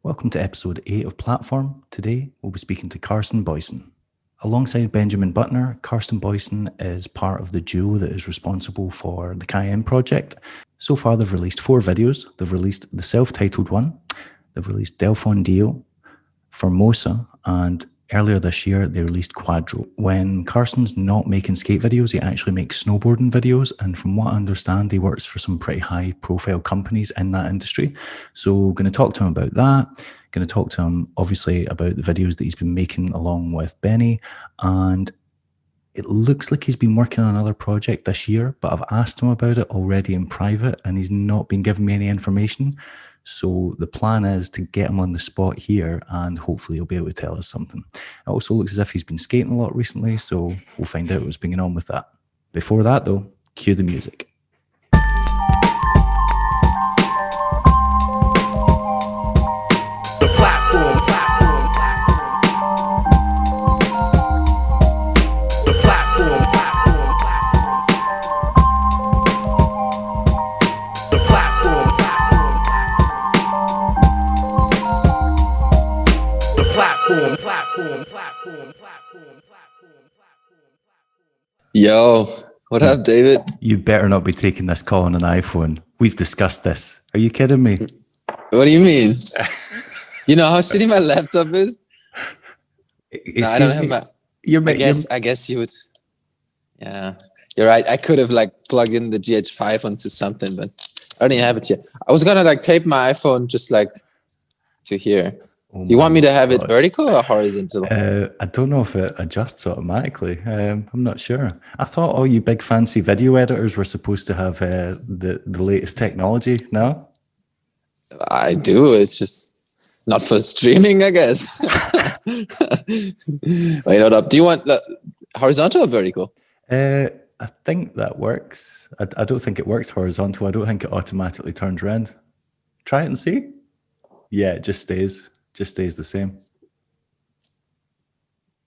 Welcome to episode 8 of Platform. Today, we'll be speaking to Karsten Boysen. Alongside Benjamin Butner, Karsten Boysen is part of the duo that is responsible for the Cayenne Project. So far, they've released 4 videos. They've released the self-titled one, they've released Delphon Dio, Formosa, and earlier this year, they released Cuadro. When Karsten's not making skate videos, he actually makes snowboarding videos. And from what I understand, he works for some pretty high profile companies in that industry. So going to talk to him about that. Going to talk to him, obviously, about the videos that he's been making along with Benny. And it looks like he's been working on another project this year, but I've asked him about it already in private and he's not been giving me any information. So the plan is to get him on the spot here and hopefully he'll be able to tell us something. It also looks as if he's been skating a lot recently, so we'll find out what's been going on with that. Before that though, cue the music. The platform. The platform. The platform. The platform. Yo, what up, David? You better not be taking this call on an iPhone. We've discussed this. Are you kidding me? What do you mean? You know how shitty my laptop is? No, I don't have my... I guess you would... Yeah, you're right. I could have plugged in the GH5 onto something, but I don't even have it yet. I was gonna tape my iPhone just to here. Do you want me to have it vertical or horizontal? I don't know if it adjusts automatically. I'm not sure. I thought all you big fancy video editors were supposed to have the latest technology. No? I do. It's just not for streaming, I guess. Wait, hold up. Do you want horizontal or vertical? I think that works. I don't think it works horizontal. I don't think it automatically turns around. Try it and see. Yeah, it just stays the same.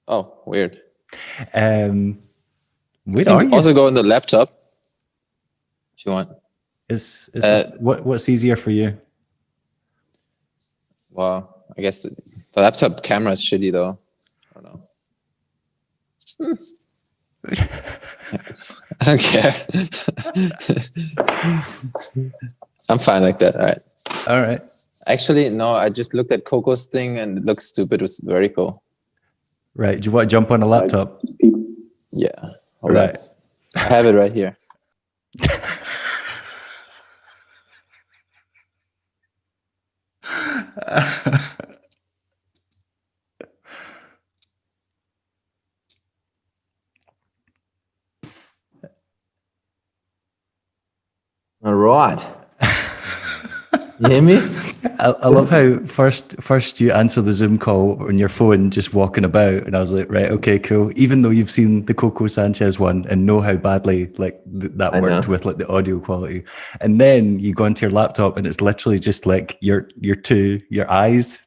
Oh, weird. Where are you? Also go on the laptop if you want. What's easier for you? Well, I guess the laptop camera is shitty though. I don't know. I don't care. I'm fine like that. All right. Actually, no, I just looked at Coco's thing and it looks stupid. It's very cool. Right. Do you want to jump on a laptop? Yeah. Hold on. I have it right here. All right. You hear me? I love how first you answer the Zoom call on your phone just walking about, and I was like, right, okay, cool. Even though you've seen the Coco Sanchez one and know how badly that worked with the audio quality, and then you go into your laptop and it's literally just your eyes.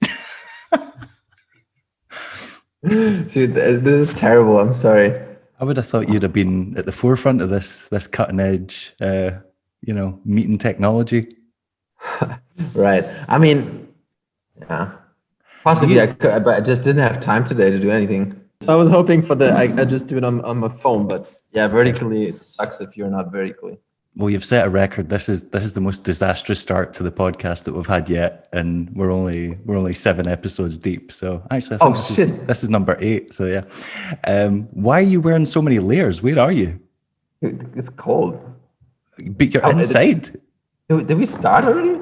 Dude, this is terrible. I'm sorry. I would have thought you'd have been at the forefront of this cutting edge, meeting technology. Right. I mean, yeah, possibly I could, but I just didn't have time today to do anything. So I was hoping for I just do it on my phone, but yeah, vertically it sucks if you're not vertically. Well, you've set a record. This is the most disastrous start to the podcast that we've had yet, and we're only 7 episodes deep. So actually, I think this is number 8. So yeah, why are you wearing so many layers? Where are you? It's cold. But you're inside. Did we start already?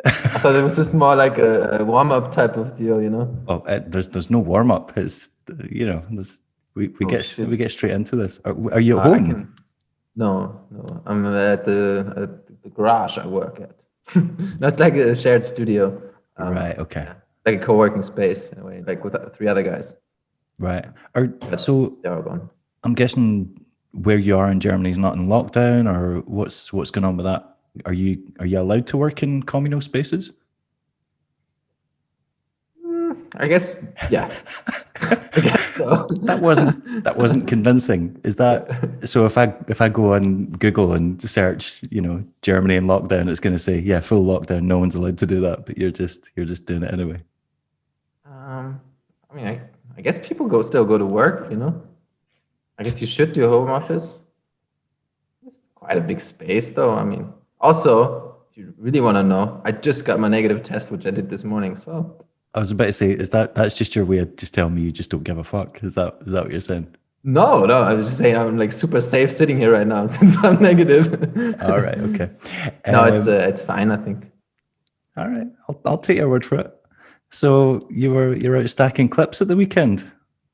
I thought it was just more like a warm-up type of deal, you know. Oh, there's no warm-up. It's we get straight into this. Are you at home? No, I'm at the garage I work at. Not like a shared studio. Right. Okay. Yeah, like a co-working space in a way, like with 3 other guys. Right. So they're all gone. I'm guessing where you are in Germany is not in lockdown, or what's going on with that? Are you allowed to work in communal spaces? I guess, yeah. I guess so. That wasn't convincing. Is that so? If I go on Google and search, Germany and lockdown, it's going to say, yeah, full lockdown. No one's allowed to do that, but you're just doing it anyway. I mean, I guess people still go to work. I guess you should do home office. It's quite a big space, though. I mean, also, if you really want to know, I just got my negative test, which I did this morning. So I was about to say, that's just your way of just telling me you just don't give a fuck? Is that what you're saying? No, I was just saying I'm like super safe sitting here right now since I'm negative. All right, okay. No, it's fine, I think. All right, I'll take your word for it. So you're out stacking clips at the weekend.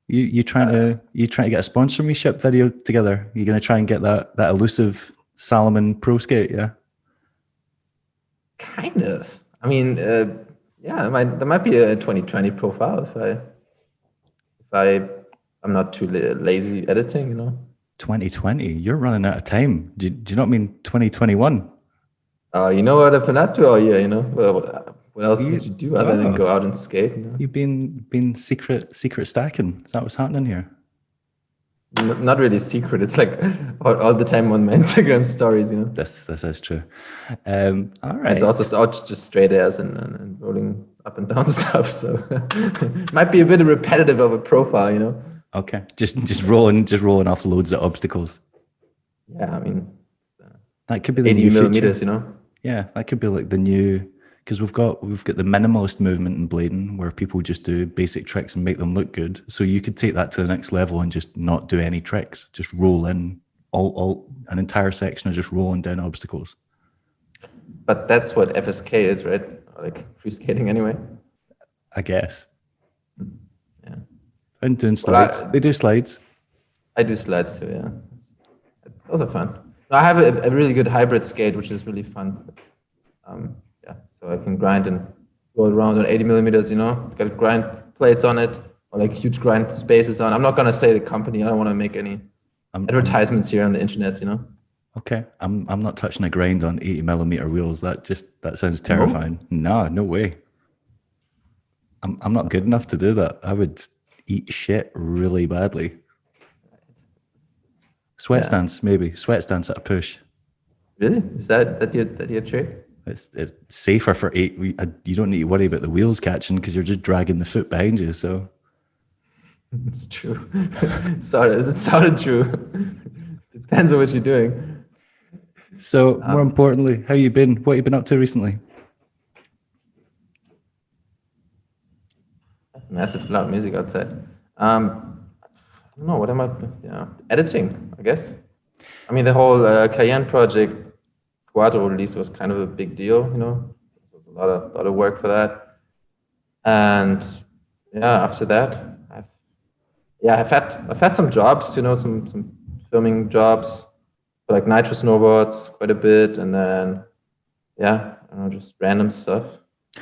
You trying to get a sponsorship video together? You're going to try and get that elusive Salomon Pro Skate, yeah? Kind of. I mean, yeah, there might be a 2020 profile if I'm not too lazy editing, 2020, you're running out of time. Do you not mean 2021? You know what I've been up to all year, Well, what else would you do other than go out and skate? You've been secret stacking. Is that what's happening here? Not really secret. It's like all the time on my Instagram stories, This is true. All right. It's also just straight airs and rolling up and down stuff. So might be a bit repetitive of a profile, Okay. Just rolling off loads of obstacles. Yeah, I mean, that could be the 80 new millimeters, feature. Yeah, that could be like the new, because we've got the minimalist movement in blading where people just do basic tricks and make them look good. So you could take that to the next level and just not do any tricks, just roll in all an entire section of just rolling down obstacles. But that's what FSK is, right? Like free skating anyway. I guess. Yeah. And doing slides. They do slides. I do slides too, yeah. Those are fun. No, I have a really good hybrid skate, which is really fun. Yeah, so I can grind and go around on 80 millimeters, got grind plates on it, or like huge grind spaces on. I'm not going to say the company. I don't want to make any advertisements here on the internet, Okay, I'm not touching a grind on 80 millimeter wheels. That sounds terrifying. No way. I'm not good enough to do that. I would eat shit really badly. Sweat stance, maybe. Sweat stance at a push. Really? Is that your trick? It's safer for 8. You don't need to worry about the wheels catching because you're just dragging the foot behind you. So it's true. It sounded true. Depends on what you're doing. So more importantly, how you been? What you been up to recently? That's massive loud music outside. I don't know, what am I? Yeah, editing, I guess. I mean, the whole Cayenne Project Cuadro release was kind of a big deal, There was a lot of work for that. And yeah, after that, I've had some jobs, some filming jobs for like nitro snowboards quite a bit, and then I don't know, just random stuff.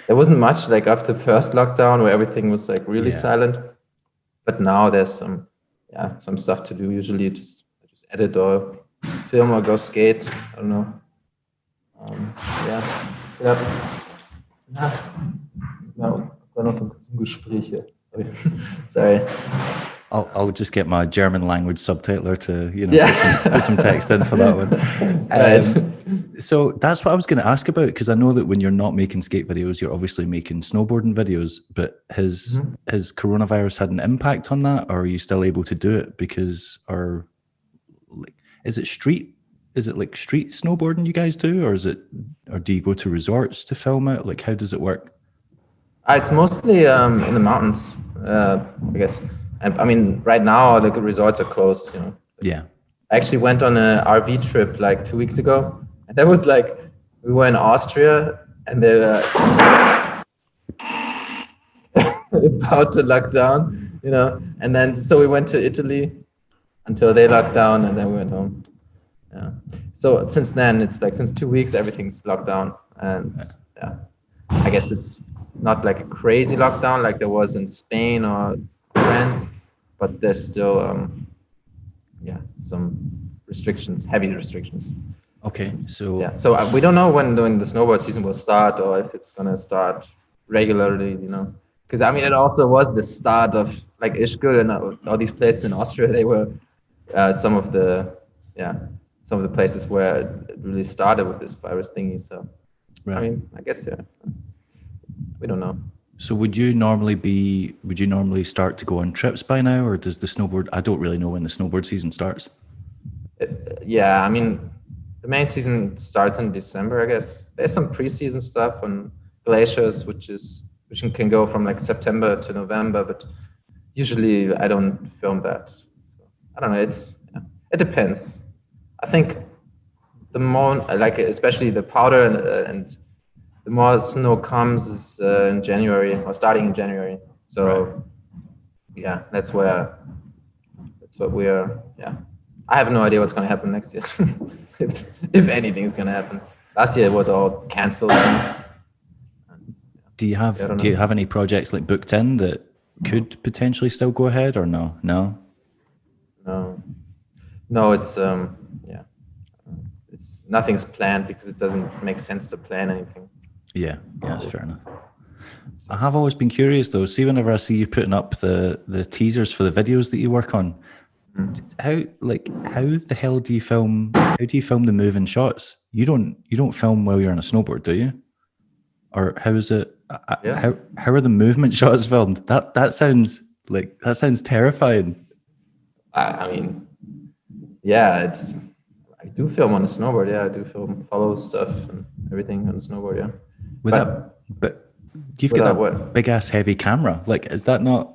There wasn't much like after the first lockdown where everything was like really silent, but now there's some stuff to do. Usually just edit or film or go skate. I don't know. Sorry. I'll just get my German language subtitler to put some text in for that one. So that's what I was going to ask about, because I know that when you're not making skate videos, you're obviously making snowboarding videos. But has coronavirus had an impact on that, or are you still able to do it? Because is it like street snowboarding you guys do, or do you go to resorts to film it? Like, how does it work? It's mostly in the mountains, I guess. I mean, right now the resorts are closed. Yeah. I actually went on an RV trip like 2 weeks ago, and that was like, we were in Austria, and they were about to lock down, and then so we went to Italy until they locked down, and then we went home. Yeah. So since then, it's like since 2 weeks everything's locked down, and I guess it's not like a crazy lockdown like there was in Spain or France, but there's still some restrictions, heavy restrictions. Okay, so so we don't know when the snowboard season will start, or if it's gonna start regularly. because I mean, it also was the start of like Ischgl and all these places in Austria. They were some of the places where it really started with this virus thingy. So, right. I mean, I guess we don't know. So would you normally start to go on trips by now, or does the snowboard? I don't really know when the snowboard season starts. Yeah, I mean, the main season starts in December, I guess. There's some preseason stuff on glaciers, which can go from like September to November, but usually I don't film that. So, I don't know. It depends. I think the more, like especially the powder and the more snow comes is in January, or starting in January. So right. Yeah, that's what we are. Yeah, I have no idea what's going to happen next year, if anything's going to happen. Last year it was all cancelled. Do you have any projects like booked in that could potentially still go ahead, or no? No, it's it's nothing's planned because it doesn't make sense to plan anything. Yeah, that's fair enough. I have always been curious though. See, whenever I see you putting up the teasers for the videos that you work on, how the hell do you film? How do you film the moving shots? You don't film while you're on a snowboard, do you? Or how is it? Yeah. How are the movement shots filmed? That sounds terrifying. I mean, yeah, I do film on a snowboard. Yeah, I do follow stuff and everything on a snowboard. Yeah. But you've got that big ass heavy camera. Like, is that not?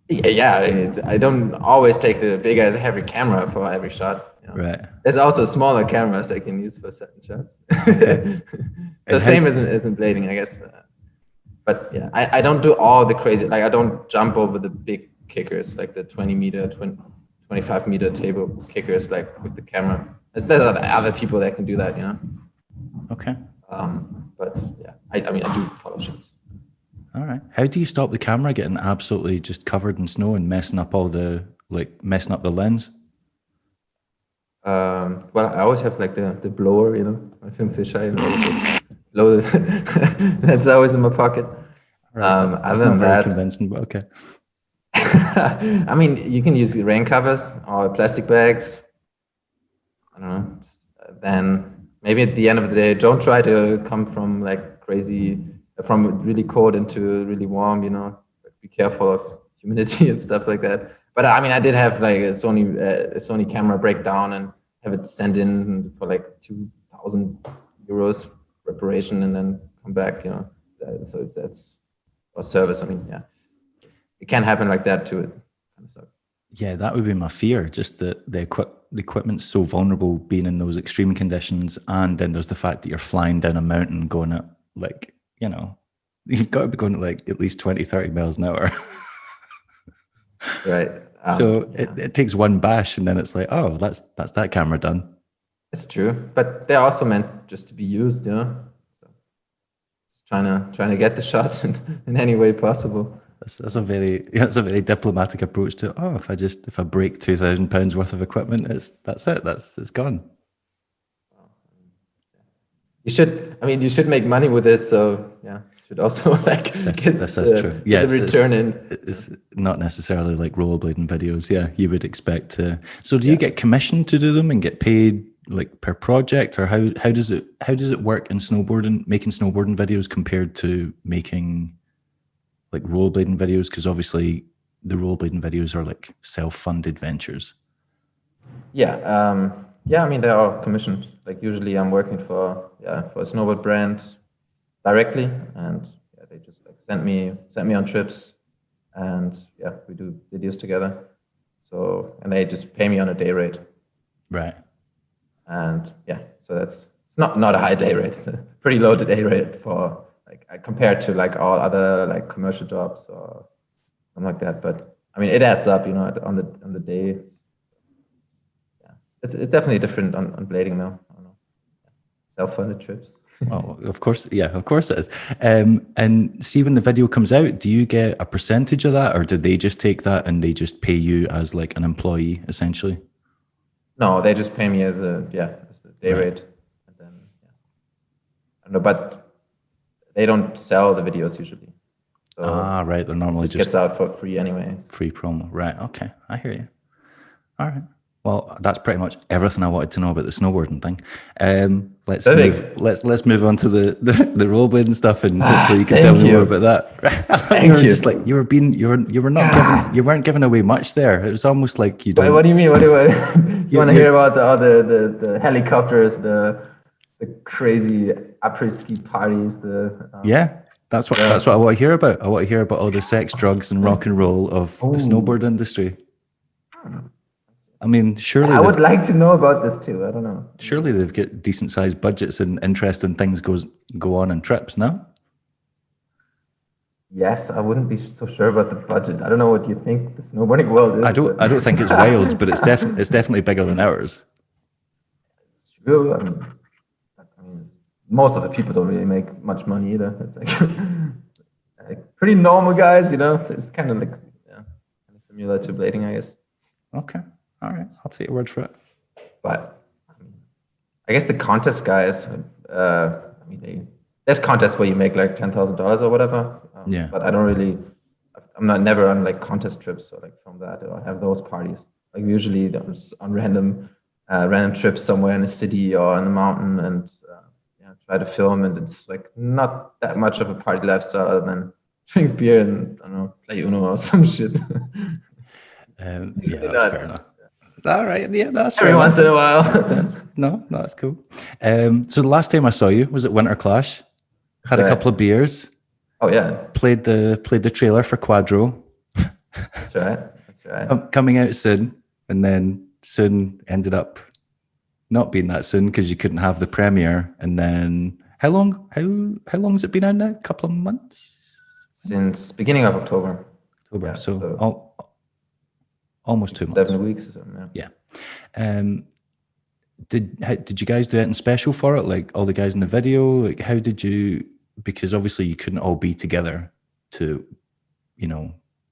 Yeah. I don't always take the big ass heavy camera for every shot. You know? Right. There's also smaller cameras I can use for certain shots. Okay. So same as in blading, I guess. But yeah, I don't do all the crazy. Like I don't jump over the big kickers, like the 25 meter table kickers, like with the camera. There's other people that can do that, you know. Okay. But yeah, I mean, I do follow shots. All right. How do you stop the camera getting absolutely just covered in snow and messing up the lens? Well, I always have like the blower, you know, my film fisheye, blow that's always in my pocket. Right, that's not very convincing, but okay. I mean, you can use rain covers or plastic bags. I don't know. Then maybe at the end of the day, don't try to come from from really cold into really warm, you know. Be careful of humidity and stuff like that. But I mean, I did have like a Sony camera breakdown and have it sent in for like 2,000 euros reparation and then come back, you know. So that's a service. I mean, yeah, it can happen like that too. It kind of sucks. Yeah, that would be my fear. Just that the equipment's so vulnerable being in those extreme conditions, and then there's the fact that you're flying down a mountain going at like, you know, you've got to be going at like at least 20, 30 miles an hour. Right. So yeah. it takes one bash and then it's like, oh, that's that camera done. It's true, but they're also meant just to be used, you know. So just trying to get the shot in any way possible. That's a very diplomatic approach to. Oh, if I break £2,000 worth of equipment, it's gone. You should make money with it. So yeah. Should also like that's true. Yeah, the return it's not necessarily like rollerblading videos. Yeah, you would expect to. So do you get commissioned to do them and get paid like per project, or how does it work in snowboarding, making snowboarding videos compared to making like rollerblading videos? Because obviously the rollerblading videos are like self-funded ventures. Yeah. I mean, they're all commissioned. Like usually I'm working for a snowboard brand directly, and they just like sent me on trips, and we do videos together. So, and they just pay me on a day rate. Right. And so it's not a high day rate. It's a pretty low day rate for like compared to like all other like commercial jobs or something like that. But I mean, it adds up, you know, on the day. It's definitely different on blading though. I don't know. Self-funded trips. Well, of course it is. And see, when the video comes out, do you get a percentage of that, or do they just take that and they just pay you as like an employee essentially? No, they just pay me as a day rate. And then I don't know, but they don't sell the videos usually. So right. They're normally just gets out for free anyway. Free promo. Right. Okay. I hear you. All right. Well, that's pretty much everything I wanted to know about the snowboarding thing. Let's move on to the rollerblading stuff, and hopefully you can tell me more about that. You were just like you weren't giving away much there. It was almost like you don't. What do you mean? What do you want to hear about the helicopters, the crazy après-ski parties? That's what I want to hear about. I want to hear about all the sex, drugs, and rock and roll of the snowboard industry. I mean, surely I would like to know about this too. I don't know. Surely they've got decent sized budgets and interesting things go on in trips, no? Yes, I wouldn't be so sure about the budget. I don't know what you think the snowboarding world is. I don't think it's wild, but it's definitely bigger than ours. It's true. I mean, most of the people don't really make much money either. It's like pretty normal guys, you know. It's kind of like kind of similar to blading, I guess. Okay. All right, I'll take your word for it. But I guess the contest guys, there's contests where you make like $10,000 or whatever. But I'm never on like contest trips or like from that or have those parties. Like usually I'm just on random trips somewhere in a city or in a mountain and try to film, and it's like not that much of a party lifestyle other than drink beer and I don't know, play Uno or some shit. That's fair enough. All right, that's every once in a while. No, that's cool. So the last time I saw you was at Winter Clash. Had a couple of beers. Oh yeah. Played the trailer for Cuadro. That's right. Coming out soon, and then soon ended up not being that soon because you couldn't have the premiere. And then how long has it been out now? A couple of months? Since beginning of October. Yeah, so almost 2 months. 7 weeks or something. Yeah. Did you guys do anything special for it? Like all the guys in the video? Like how did you? Because obviously you couldn't all be together to,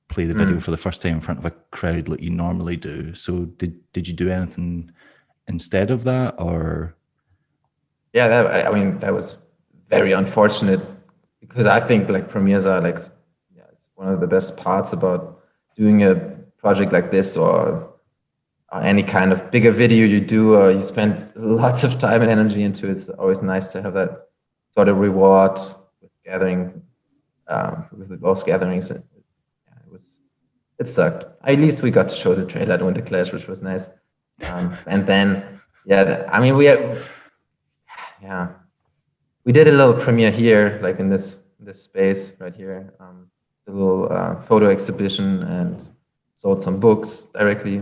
play the video for the first time in front of a crowd like you normally do. So did you do anything instead of that, or? Yeah, that was very unfortunate because I think like premieres are like, it's one of the best parts about doing a project like this or any kind of bigger video you do, or you spend lots of time and energy into it. It's always nice to have that sort of reward with gathering, with those gatherings. It sucked. At least we got to show the trailer at Winter Clash, which was nice. And then, we did a little premiere here, like in this space right here, a little photo exhibition, and sold some books directly.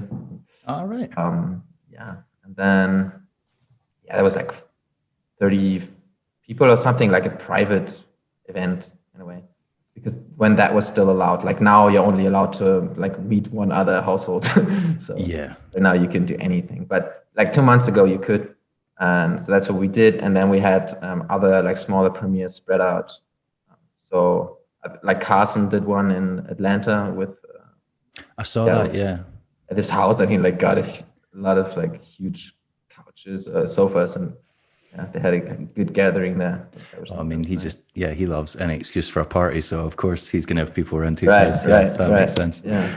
All right. And then there was like 30 people or something, like a private event in a way, because when that was still allowed, like now you're only allowed to like meet one other household. So now you can do anything, but like 2 months ago you could, and so that's what we did. And then we had other like smaller premieres spread out. So like Karsten did one in Atlanta with I saw that at his house, and he like got a lot of like huge couches, sofas, and they had a good gathering there. I mean, he loves any excuse for a party, so of course he's going to have people around his house. That makes sense. Yeah.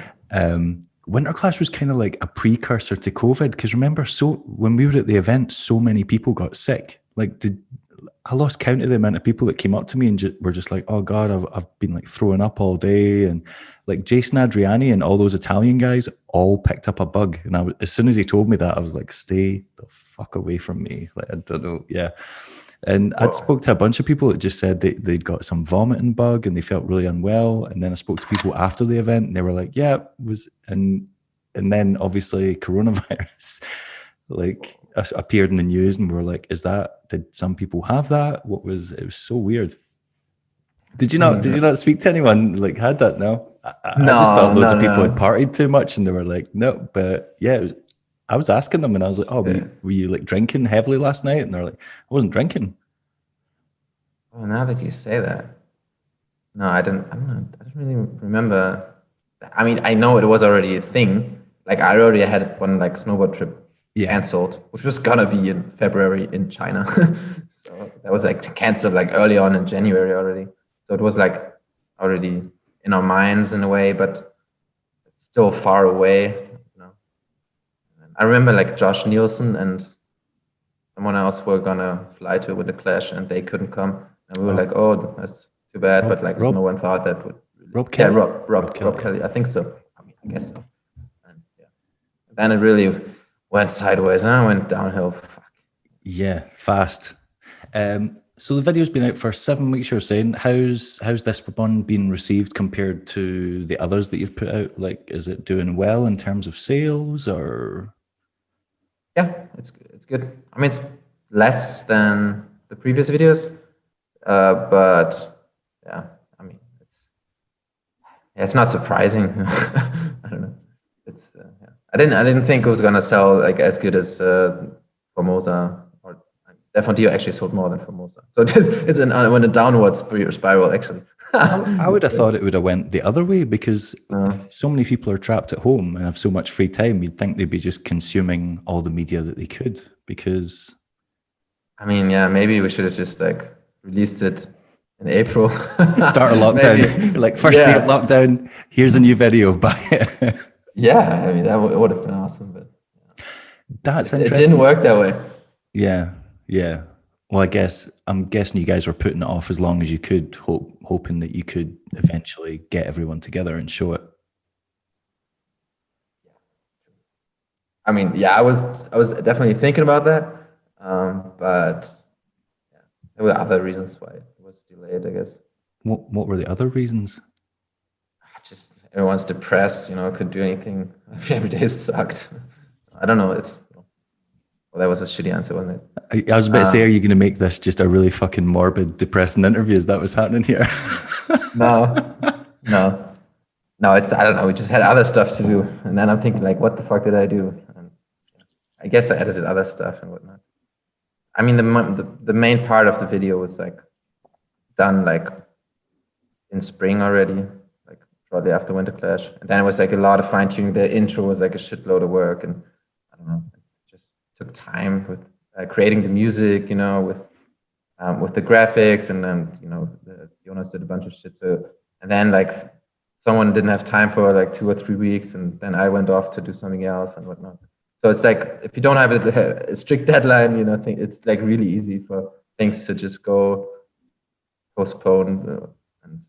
Winter Clash was kind of like a precursor to COVID, because remember, when we were at the event, so many people got sick. Like, I lost count of the amount of people that came up to me and were just like, "Oh God, I've been like throwing up all day," and like Jason Adriani and all those Italian guys all picked up a bug. And as soon as he told me that, I was like, "Stay the fuck away from me!" Like, I don't know, And I'd spoke to a bunch of people that just said they'd got some vomiting bug and they felt really unwell. And then I spoke to people after the event and they were like, "Yeah, it was," and then obviously coronavirus like appeared in the news, and we were like, did some people have that? It was so weird. Did you not speak to anyone like had that? No, I just thought loads of people had partied too much, and they were like, no. But yeah, I was asking them, and I was like, "Oh, were you like drinking heavily last night?" And they're like, "I wasn't drinking." Oh, now that you say that, no, I don't really remember. I mean, I know it was already a thing. Like I already had one like snowboard trip canceled, which was gonna be in February in China. So that was like canceled like early on in January already. So it was like already in our minds in a way, but it's still far away. You know? I remember like Josh Nielsen and someone else were gonna fly to with the Clash, and they couldn't come, and we were like, "Oh, that's too bad." But like, no one thought that would. Rob Kelly? Yeah, Rob Kelly. I think so. I mean, I guess so. And yeah, then it really went sideways, and I went downhill. Fuck. Yeah, fast. So the video's been out for 7 weeks, you're saying. How's this one been received compared to the others that you've put out? Like, is it doing well in terms of sales, or? Yeah, it's good. I mean, it's less than the previous videos, but yeah, I mean, it's not surprising. I don't know. It's yeah. I didn't think it was gonna sell like as good as Formosa. Definitely actually sold more than Formosa. So it's went a downward spiral, actually. I would have thought it would have went the other way, because so many people are trapped at home and have so much free time. You'd think they'd be just consuming all the media that they could, because... I mean, yeah, maybe we should have just like released it in April. Start a lockdown. Like, first day of lockdown, here's a new video, buy it. Yeah, I mean, that would have been awesome, but... That's interesting. It didn't work that way. Yeah. Yeah. Well, I'm guessing you guys were putting it off as long as you could, hoping that you could eventually get everyone together and show it. I mean, yeah, I was definitely thinking about that, but yeah, there were other reasons why it was delayed, I guess. What were the other reasons? Just everyone's depressed, couldn't do anything. Every day sucked. I don't know. Well, that was a shitty answer, wasn't it? I was about to say, are you going to make this just a really fucking morbid, depressing interview? Is that what's happening here? No. It's, I don't know. We just had other stuff to do. And then I'm thinking like, what the fuck did I do? And I guess I edited other stuff and whatnot. I mean, the main part of the video was like done like in spring already, like shortly after Winter Clash. And then it was like a lot of fine tuning. The intro was like a shitload of work, and I don't know. Took time with creating the music, with the graphics, and then Jonas did a bunch of shit too. And then like someone didn't have time for like 2 or 3 weeks, and then I went off to do something else and whatnot. So it's like if you don't have a strict deadline, it's like really easy for things to just go postponed and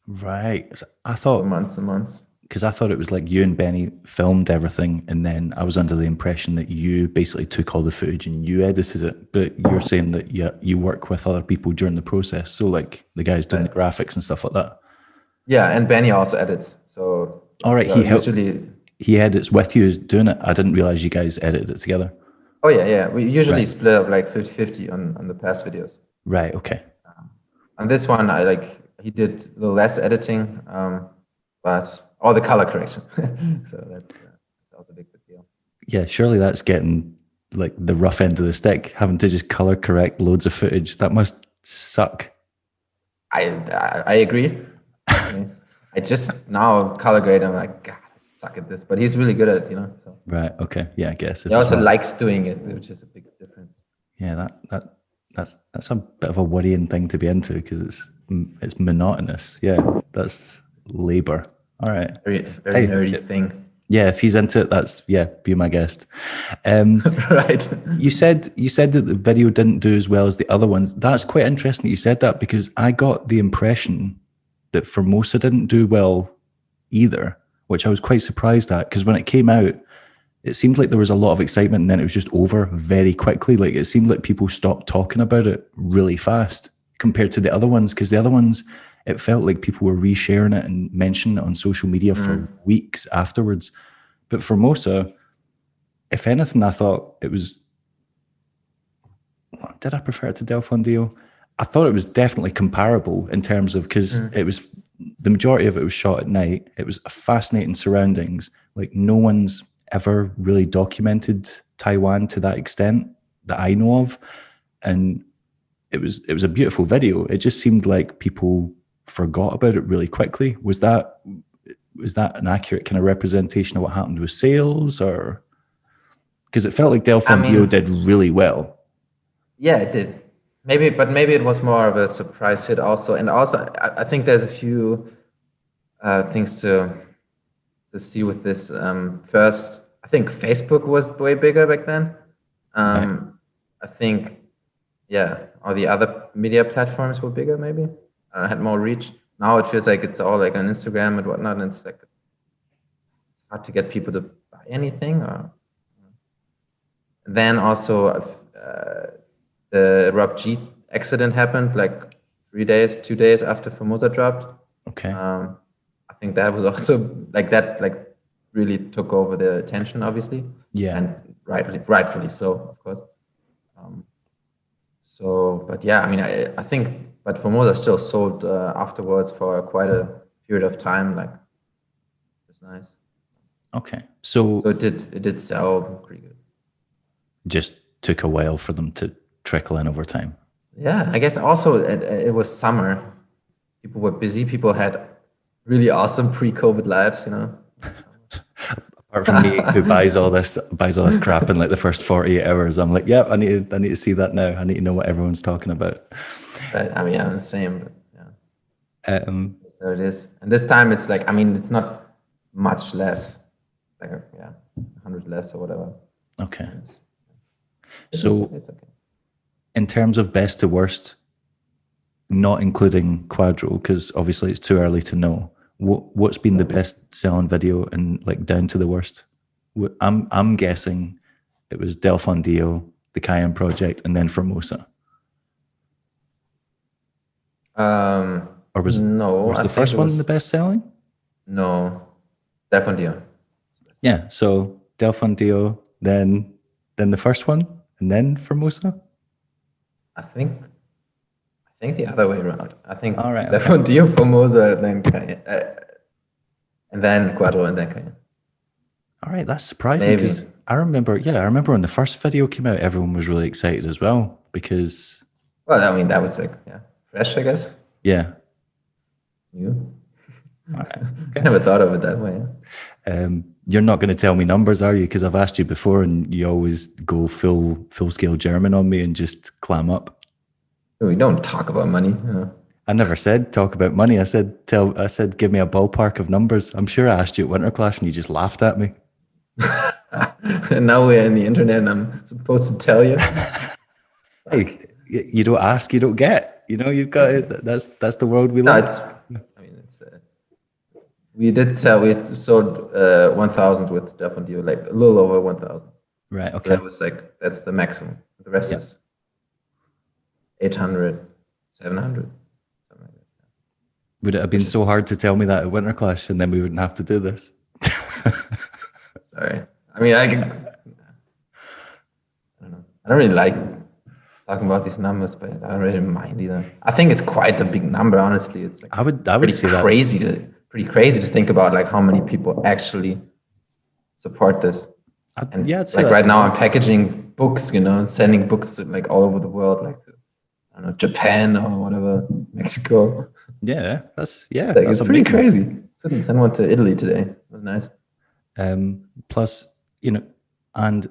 right. I thought months and months. Because I thought it was like you and Benny filmed everything, and then I was under the impression that you basically took all the footage and you edited it. But you're saying that you work with other people during the process, so like the guys doing the graphics and stuff like that. Yeah, and Benny also edits. So all right, he edits with you doing it. I didn't realize you guys edited it together. Oh yeah. We usually split up like 50-50 on the past videos. Right. Okay. On this one, he did a little less editing, but all the color correction. So that was a big deal. Yeah, surely that's getting like the rough end of the stick, having to just color correct loads of footage. That must suck. I agree. I just now color grade. I'm like, God, I suck at this, but he's really good at it, So. Right. Okay. Yeah, I guess. He also likes doing it, which is a big difference. Yeah, that's a bit of a worrying thing to be into, because it's monotonous. Yeah, that's labor. All right. Very nerdy thing. Yeah, if he's into it, be my guest. Right. You said that the video didn't do as well as the other ones. That's quite interesting that you said that, because I got the impression that Formosa didn't do well either, which I was quite surprised at, because when it came out, it seemed like there was a lot of excitement, and then it was just over very quickly. Like, it seemed like people stopped talking about it really fast compared to the other ones, because the other ones, it felt like people were resharing it and mentioning it on social media for weeks afterwards. But Formosa, if anything, I thought it was... Did I prefer it to Del Fondeo? I thought it was definitely comparable in terms of... Because it was... The majority of it was shot at night. It was fascinating surroundings. Like, no one's ever really documented Taiwan to that extent that I know of. And it was a beautiful video. It just seemed like people forgot about it really quickly. Was that an accurate kind of representation of what happened with sales, or because it felt like Del Fondeo did really well? Yeah, it did. Maybe it was more of a surprise hit also. And also, I think there's a few things to see with this. First, I think Facebook was way bigger back then. Right. I think, yeah, all the other media platforms were bigger. Maybe had more reach. Now it feels like it's all like on Instagram and whatnot, and it's like hard to get people to buy anything. Or then also the Rob G accident happened like 2 days after Formosa dropped. Okay. I think that was also like that, like really took over the attention, obviously. Yeah. And rightfully so, of course. But yeah, I mean, I think, but Formosa still sold afterwards for quite a period of time. Like, it's nice. Okay. So it did sell pretty good. Just took a while for them to trickle in over time. Yeah, I guess also it was summer. People were busy. People had really awesome pre-COVID lives, you know. Apart from me, who buys all this crap in like the first 48 hours, I'm like, yeah, I need to see that now. I need to know what everyone's talking about. Right. I mean, I'm the same. But yeah. There it is. And this time it's like, I mean, it's not much less, like 100 less or whatever. Okay. It's okay. In terms of best to worst, not including Cuadro, because obviously it's too early to know, what's been the best selling video and like down to the worst? I'm guessing it was Del Fondillo, the Cayenne Project, and then Formosa. Or was the first one the best selling? No, Del Fondillo. Yeah, so Del Fondillo, then the first one, and then Formosa. I think the other way around. I think All right, Del Fondillo, Formosa, then Cayenne, and then Cuadro, and then Cayenne. All right, that's surprising because I remember when the first video came out, everyone was really excited as well because. Well, I mean, that was like fresh, I guess. Yeah. You. All right. Okay. I never thought of it that way. You're not going to tell me numbers, are you? Because I've asked you before, and you always go full scale German on me and just clam up. We don't talk about money. I never said talk about money. I said give me a ballpark of numbers. I'm sure I asked you at winter class, and you just laughed at me. And now we're in the internet, and I'm supposed to tell you. Hey, you don't ask, you don't get. You know, you've got it. That's the world we live. We sold 1,000 with Del Fondillo, like a little over 1,000. Right. Okay. So that was like, that's the maximum. The rest is 800, 700. Something like that. Would it have been so hard to tell me that at winter class, and then we wouldn't have to do this? Sorry. I mean, I don't know. I don't really like talking about these numbers, but I don't really mind either. I think it's quite a big number, honestly. It's like I would say that's pretty crazy to think about, like how many people actually support this. And I'd say like right now I'm packaging books, you know, and sending books to like all over the world, like to, I don't know, Japan or whatever, Mexico. Yeah, that's it's pretty crazy. Send one to Italy today. It was nice. Plus, you know, and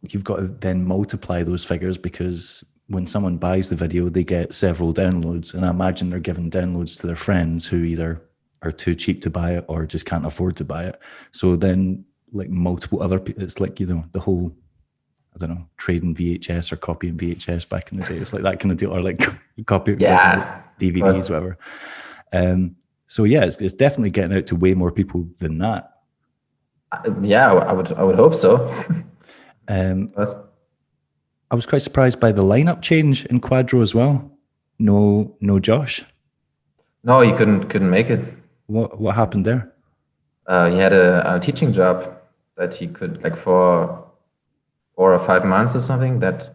you've got to then multiply those figures because when someone buys the video, they get several downloads, and I imagine they're giving downloads to their friends who either are too cheap to buy it or just can't afford to buy it. So then, like multiple other people, it's like, you know, the whole, I don't know, trading VHS or copying VHS back in the day. It's like that kind of deal, or like copy like DVDs, whatever. So yeah, it's definitely getting out to way more people than that. Yeah, I would hope so. I was quite surprised by the lineup change in Cuadro as well. No Josh. No, he couldn't make it. What happened there? He had a teaching job that he could, like, for 4 or 5 months or something, that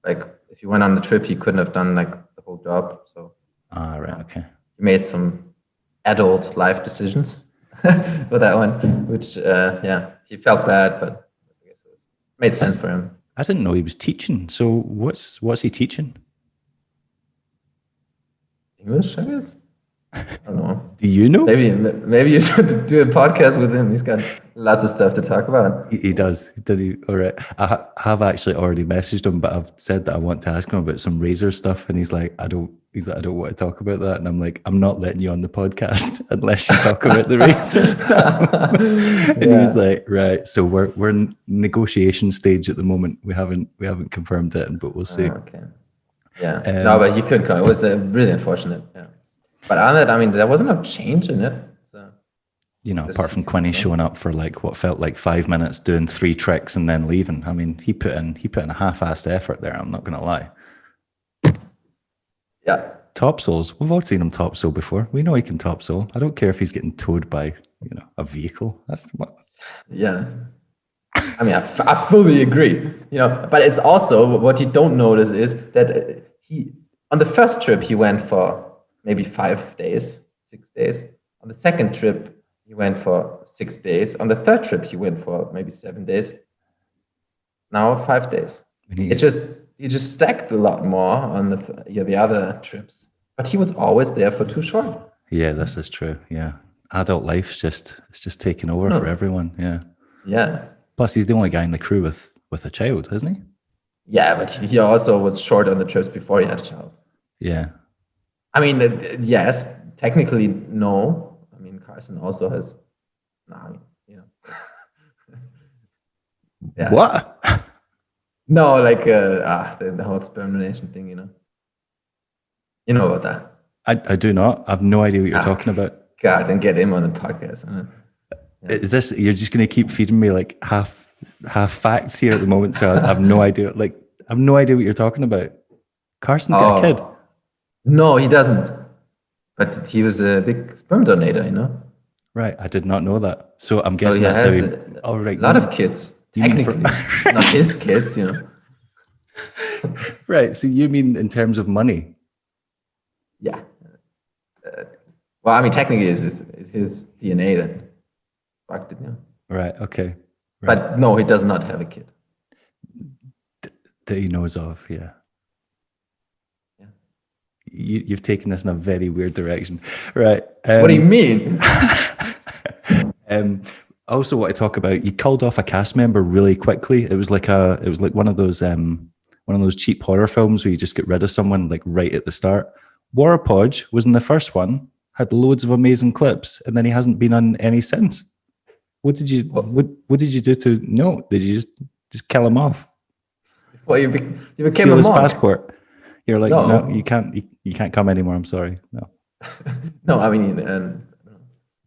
like if he went on the trip he couldn't have done like the whole job. So right, okay. He made some adult life decisions for that one, which he felt bad, but I guess it made sense for him. I didn't know he was teaching. So what's he teaching? English, I guess. I don't know. Do you know? Maybe you should do a podcast with him. He's got lots of stuff to talk about. He does. Did he? All right. I have actually already messaged him, but I've said that I want to ask him about some razor stuff, and he's like, I don't he's like, I don't want to talk about that. And I'm like, I'm not letting you on the podcast unless you talk about the racers stuff. And he was like, right. So we're in negotiation stage at the moment. We haven't confirmed it, but we'll see. Okay. Yeah. No, but he couldn't come. It was really unfortunate. Yeah. But on that, I mean, there wasn't a change in it. So, apart from Quinny showing up for like what felt like 5 minutes, doing 3 tricks and then leaving. I mean, he put in a half-assed effort there. I'm not going to lie. Yeah. Topsoils. We've all seen him topsoil before. We know he can topsoil. I don't care if he's getting towed by, a vehicle. That's what. Yeah. I mean, I fully agree. But it's also what you don't notice is that he on the first trip he went for maybe 5 days, 6 days. On the second trip he went for 6 days. On the third trip he went for maybe 7 days. Now 5 days. He just stacked a lot more on the other trips, but he was always there for too short. Yeah, this is true. Yeah, adult life's just taking over for everyone. Yeah. Yeah. Plus, he's the only guy in the crew with a child, isn't he? Yeah, but he also was short on the trips before he had a child. Yeah. I mean, yes, technically, no. I mean, Karsten also has. Yeah. What? No, like the whole sperm donation thing, You know about that. I do not. I have no idea what you're talking about. God, then get him on the podcast. Yeah. Is this, you're just going to keep feeding me like half facts here at the moment? So I have no idea. Like, I have no idea what you're talking about. Karsten's got a kid. No, he doesn't. But he was a big sperm donator, Right. I did not know that. So I'm guessing that's how he. Oh, right. A lot of kids. Technically, not his kids, Right. So you mean in terms of money? Yeah. Well, I mean, technically, it's his DNA that sparked it. Right. Okay. Right. But no, he does not have a kid. That he knows of. Yeah. Yeah. You've taken this in a very weird direction, right? What do you mean? I also want to talk about, you called off a cast member really quickly. It was like one of those cheap horror films where you just get rid of someone like right at the start. Warapodge was in the first one, had loads of amazing clips, and then he hasn't been on any since. What did you do to no? Did you just kill him off? Well, you became steal a his monk. passport. You're like, no, you can't come anymore. I'm sorry. No. No, I mean,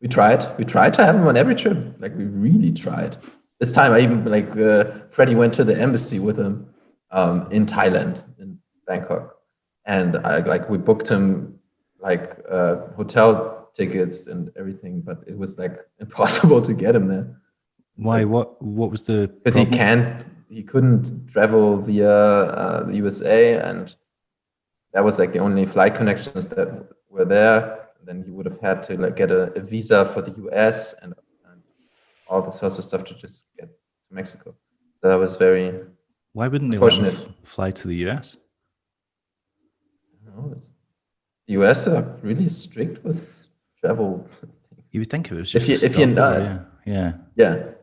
we tried to have him on every trip. Like, we really tried. This time, I even Freddie went to the embassy with him in Thailand, in Bangkok, and we booked him hotel tickets and everything, but it was like impossible to get him there. Why? What was the? Because he couldn't travel via the USA, and that was like the only flight connections that were there. Then he would have had to get a visa for the US and all the sorts of stuff to just get to Mexico. So that was very. Why wouldn't they let him fly to the US? The US are really strict with travel. You would think it was just yeah.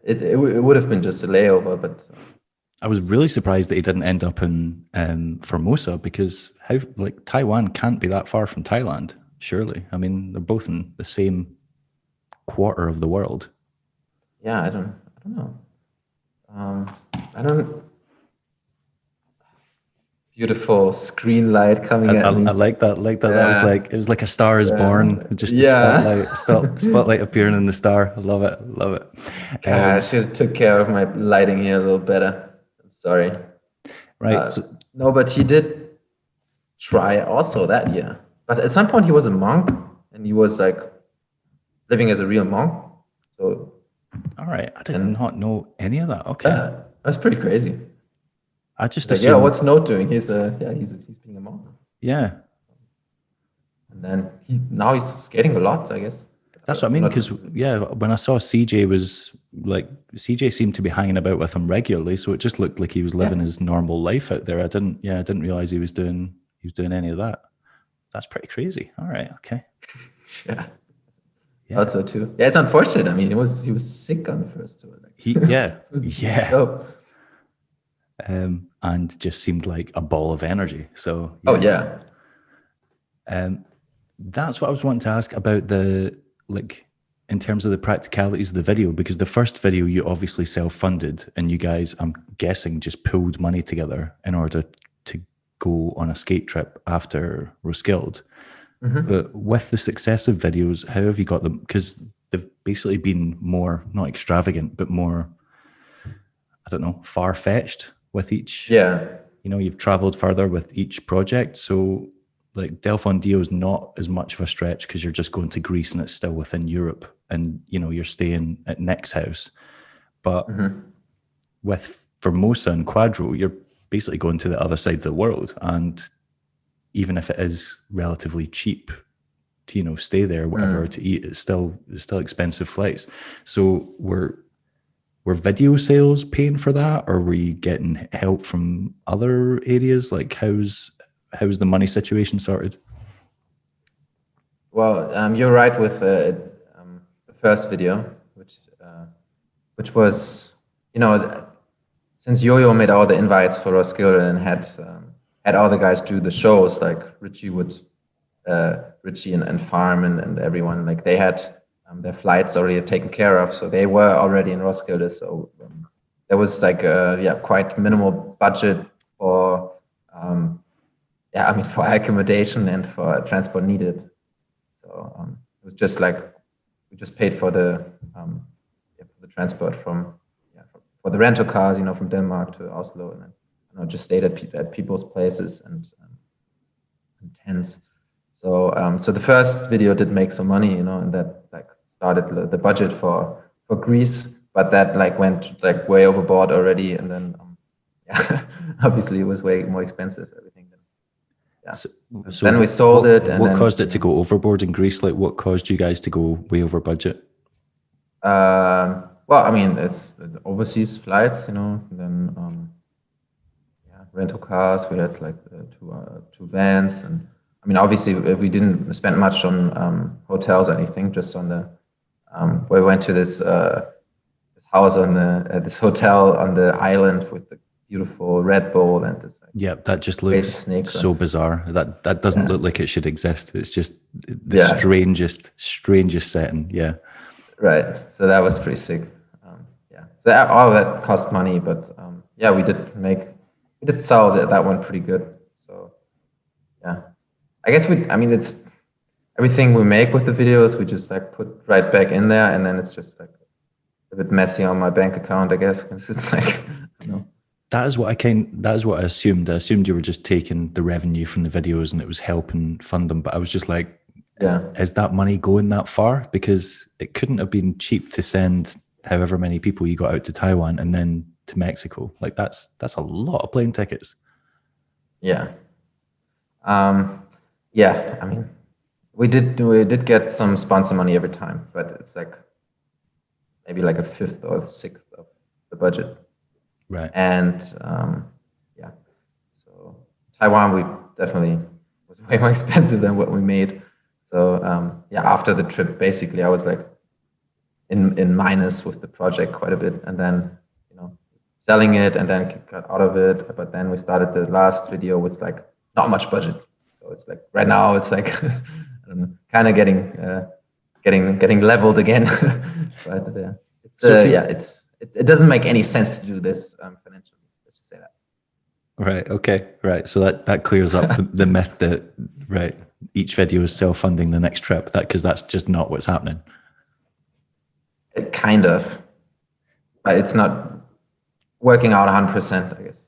It would have been just a layover, but. I was really surprised that he didn't end up in Formosa, because Taiwan can't be that far from Thailand. Surely. I mean, they're both in the same quarter of the world. Yeah, I don't know. Beautiful screen light coming at me. I like that. That was it was like A Star Is Born. Just the spotlight appearing in the star. I love it. I should have took care of my lighting here a little better. I'm sorry. Right. No, but he did try also that year. But at some point he was a monk, and he was living as a real monk. So, all right, I did not know any of that. Okay, yeah, that's pretty crazy. I just assumed, what's Note doing? He's being a monk. Yeah, and then he's skating a lot, I guess. That's what I mean. Because when I saw CJ seemed to be hanging about with him regularly, so it just looked like he was living his normal life out there. I didn't realize he was doing any of that. That's pretty crazy. All right. Okay. Yeah. Thought so too. Yeah, it's unfortunate. I mean, he was sick on the first tour. And just seemed like a ball of energy. So. Yeah. Oh yeah. That's what I was wanting to ask about in terms of the practicalities of the video, because the first video you obviously self-funded and you guys, I'm guessing, just pulled money together in order to go on a skate trip after Roskilde. Mm-hmm. But with the successive videos, how have you got them? Because they've basically been more, not extravagant, but more, I don't know, far-fetched with each. Yeah. You've traveled further with each project. So like Del Fondio is not as much of a stretch because you're just going to Greece and it's still within Europe and, you're staying at Nick's house. But with Formosa and Cuadro, you're basically going to the other side of the world. And even if it is relatively cheap to, stay there, whatever, to eat, it's still expensive flights. So were video sales paying for that, or were you getting help from other areas? Like how's the money situation sorted? Well, you're right with the first video, which was, since Yo-Yo made all the invites for Roskilde and had all the guys do the shows, like Richie and Farm and everyone, like they had their flights already taken care of, so they were already in Roskilde. So there was like quite minimal budget for for accommodation and for transport needed. So it was just like we just paid for the transport for the rental cars, from Denmark to Oslo, and then just stayed at people's places and tents. So so the first video did make some money, and that like started the budget for Greece, but that like went like way overboard already, and then obviously it was way more expensive, everything. Yeah. So then we sold it. And what caused it to go overboard in Greece? Like what caused you guys to go way over budget? Well, I mean, it's overseas flights, and then rental cars. We had like two vans, and I mean, obviously we didn't spend much on hotels or anything, just on the we went to this house on this hotel on the island with the beautiful Red Bull and this. That just looks so bizarre. That doesn't look like it should exist. It's just the strangest setting. Yeah. Right. So that was pretty sick. So all that cost money, but we did sell that one pretty good. So I guess it's everything we make with the videos, we just like put right back in there, and then it's just like a bit messy on my bank account, I guess, because it's like, That is what I assumed. I assumed you were just taking the revenue from the videos and it was helping fund them. But I was just like, is that money going that far? Because it couldn't have been cheap to send however many people you got out to Taiwan and then to Mexico. Like that's a lot of plane tickets. Yeah. I mean, we did get some sponsor money every time, but it's like maybe like a fifth or sixth of the budget. Right. And so Taiwan, we definitely was way more expensive than what we made. So after the trip, basically I was like in minus with the project quite a bit, and then selling it and then got out of it. But then we started the last video with like not much budget. So it's like right now it's like I don't know, kind of getting leveled again. But it doesn't make any sense to do this financially. Let's just say that. Right. Okay. Right. So that clears up the myth that each video is self-funding the next trip. Because that's just not what's happening. It kind of, but it's not working out 100%, I guess.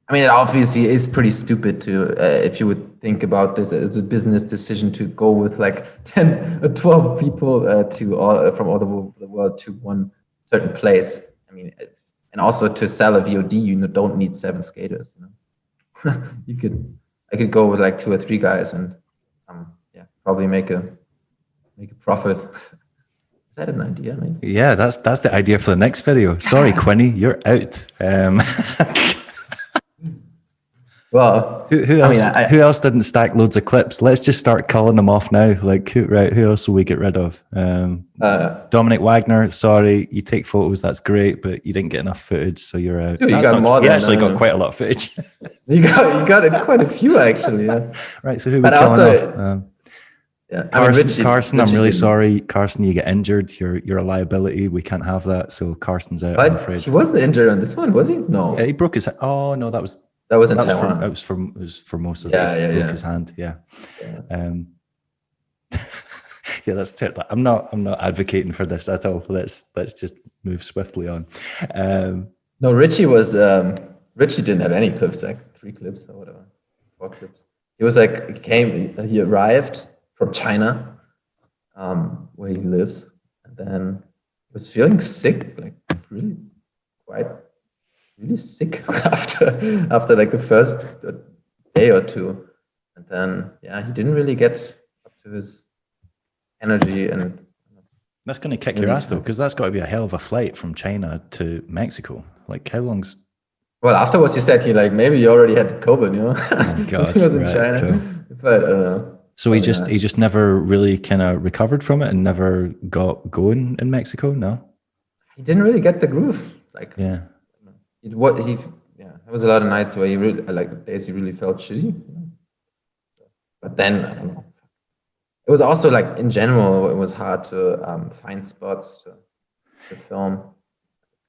I mean, it obviously is pretty stupid to, if you would think about this as a business decision, to go with like 10 or 12 people from all the world to one certain place. I mean, and also to sell a VOD, you don't need 7 skaters. I could go with like 2 or 3 guys and probably make a profit. Is that an idea, maybe? Yeah, that's the idea for the next video. Sorry, Quinny, you're out. Well, who else? Who else didn't stack loads of clips? Let's just start calling them off now. Like, who else will we get rid of? Dominic Wagner. Sorry, you take photos. That's great, but you didn't get enough footage, so you're out. Dude, you got more. You actually got quite a lot of footage. you got quite a few actually. Yeah. Right. So who are we killing off? Yeah, Carsten, I'm really sorry. Carsten, you get injured. You're a liability. We can't have that. So Carsten's out. But I'm afraid. He wasn't injured on this one, was he? No. Yeah, he broke his. Oh no, that was in Taiwan. It was for most of it. Yeah, broke his hand. Yeah. Yeah, that's terrible. I'm not advocating for this at all. Let's just move swiftly on. No, Richie was. Richie didn't have any clips, like 3 clips or whatever, 4 clips. He was like he arrived from China, where he lives, and then was feeling sick, like really sick after like the first day or 2, and then he didn't really get up to his energy. And that's going to kick your ass though, because that's got to be a hell of a flight from China to Mexico. Like, how long's? Well, afterwards he said maybe he already had COVID, you know. Oh God, he was in China, cool. but I don't know. So he just never really kind of recovered from it and never got going in Mexico. No, he didn't really get the groove. Like, yeah, there was a lot of nights where he really, like days he really felt shitty. You know? But then I don't know. It was also like in general, it was hard to find spots to film.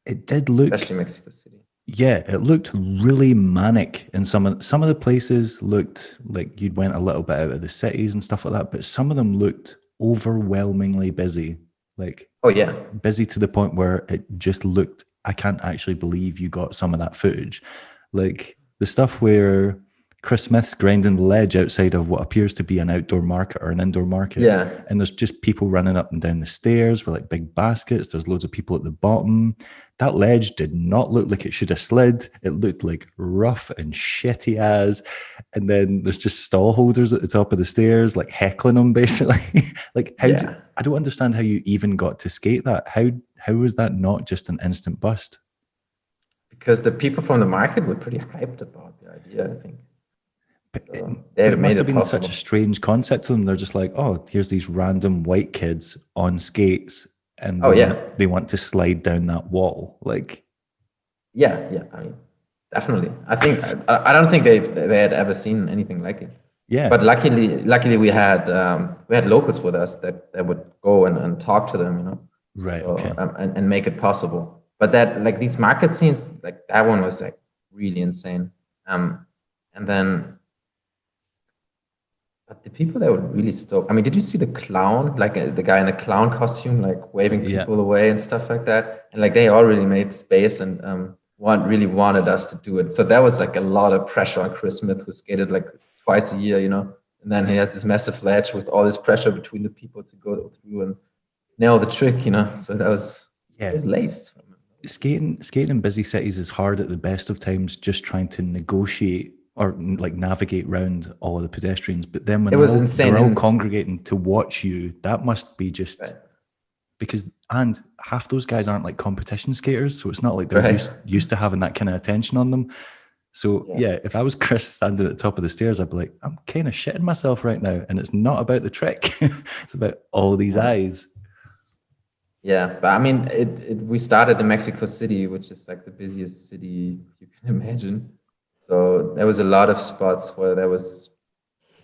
It did look, especially Mexico City. Yeah, it looked really manic, and some of the places looked like you'd went a little bit out of the cities and stuff like that. But some of them looked overwhelmingly busy, like busy to the point where it just looked. I can't actually believe you got some of that footage, like the stuff where Chris Smith's grinding the ledge outside of what appears to be an outdoor market or an indoor market. Yeah. And there's just people running up and down the stairs with like big baskets. There's loads of people at the bottom. That ledge did not look like it should have slid. It looked like rough and shitty as. And then there's just stall holders at the top of the stairs, like heckling them basically. Like I don't understand how you even got to skate that. How was that not just an instant bust? Because the people from the market were pretty hyped about the idea, I think. It must have been such a strange concept to them. They're just like, oh, here's these random white kids on skates, and they want to slide down that wall. Like, I mean, definitely. I don't think they had ever seen anything like it. Yeah. But luckily we had locals with us that would go and talk to them, you know. Right. So, okay. And make it possible. But that, like, these market scenes, like that one was like really insane. And then. But the people that were really stoked. I mean, did you see the clown, like the guy in the clown costume, like waving people away and stuff like that? And like they already made space and really wanted us to do it. So that was like a lot of pressure on Chris Smith, who skated like twice a year, you know. And then he has this massive ledge with all this pressure between the people to go through and nail the trick, you know. So that was it was laced. Skating in busy cities is hard at the best of times, just trying to negotiate or like navigate around all of the pedestrians. But then when they're all congregating to watch you, that must be just because, and half those guys aren't like competition skaters. So it's not like they're used to having that kind of attention on them. So if I was Chris standing at the top of the stairs, I'd be like, I'm kind of shitting myself right now. And it's not about the trick. It's about all these eyes. Yeah, but I mean, we started in Mexico City, which is like the busiest city you can imagine. So there was a lot of spots where there was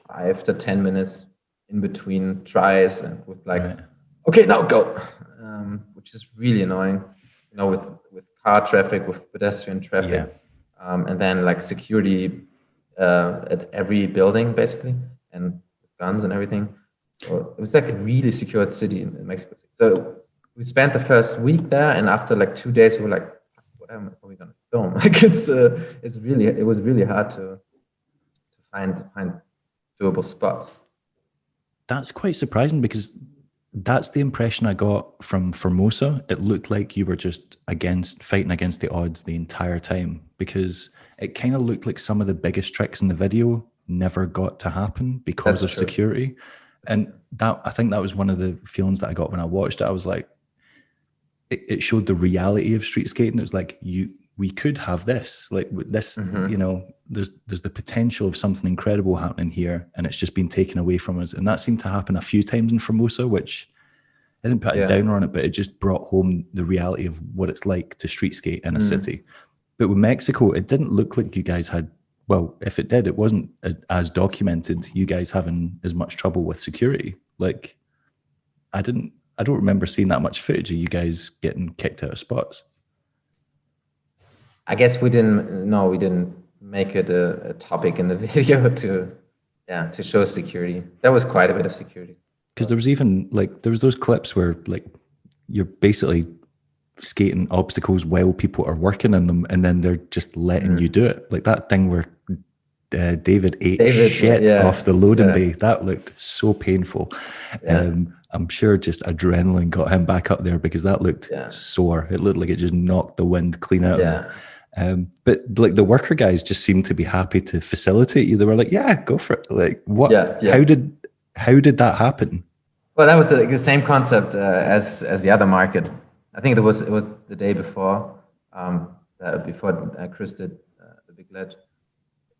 5 to 10 minutes in between tries, and with like, okay, now go, which is really annoying, you know, with car traffic, with pedestrian traffic, and then like security at every building basically, and guns and everything. So it was like a really secured city in Mexico City. So we spent the first week there, and after like 2 days, we were like, what are we gonna film? Like it was really hard to find doable spots. That's quite surprising, because that's the impression I got from Formosa. It looked like you were just fighting against the odds the entire time, because it kind of looked like some of the biggest tricks in the video never got to happen because of security. And that, I think that was one of the feelings that I got when I watched it. I was like, it showed the reality of street skating. It was like, you we could have this, like this, you know, there's the potential of something incredible happening here, and it's just been taken away from us. And that seemed to happen a few times in Formosa, which I didn't put a downer on it, but it just brought home the reality of what it's like to street skate in a city. But with Mexico, it didn't look like you guys had, well, if it did, it wasn't as documented, you guys having as much trouble with security. Like, I don't remember seeing that much footage of you guys getting kicked out of spots. I guess we didn't make it a topic in the video to show security. There was quite a bit of security. Because there was even there was those clips where like you're basically skating obstacles while people are working in them, and then they're just letting you do it. Like that thing where David ate shit off the loading bay. That looked so painful. I'm sure just adrenaline got him back up there, because that looked sore. It looked like it just knocked the wind clean out of him. But like the worker guys just seemed to be happy to facilitate you. They were like, "Yeah, go for it." Like, what? How did that happen? Well, that was the same concept as the other market. I think it was the day before Chris did the big ledge.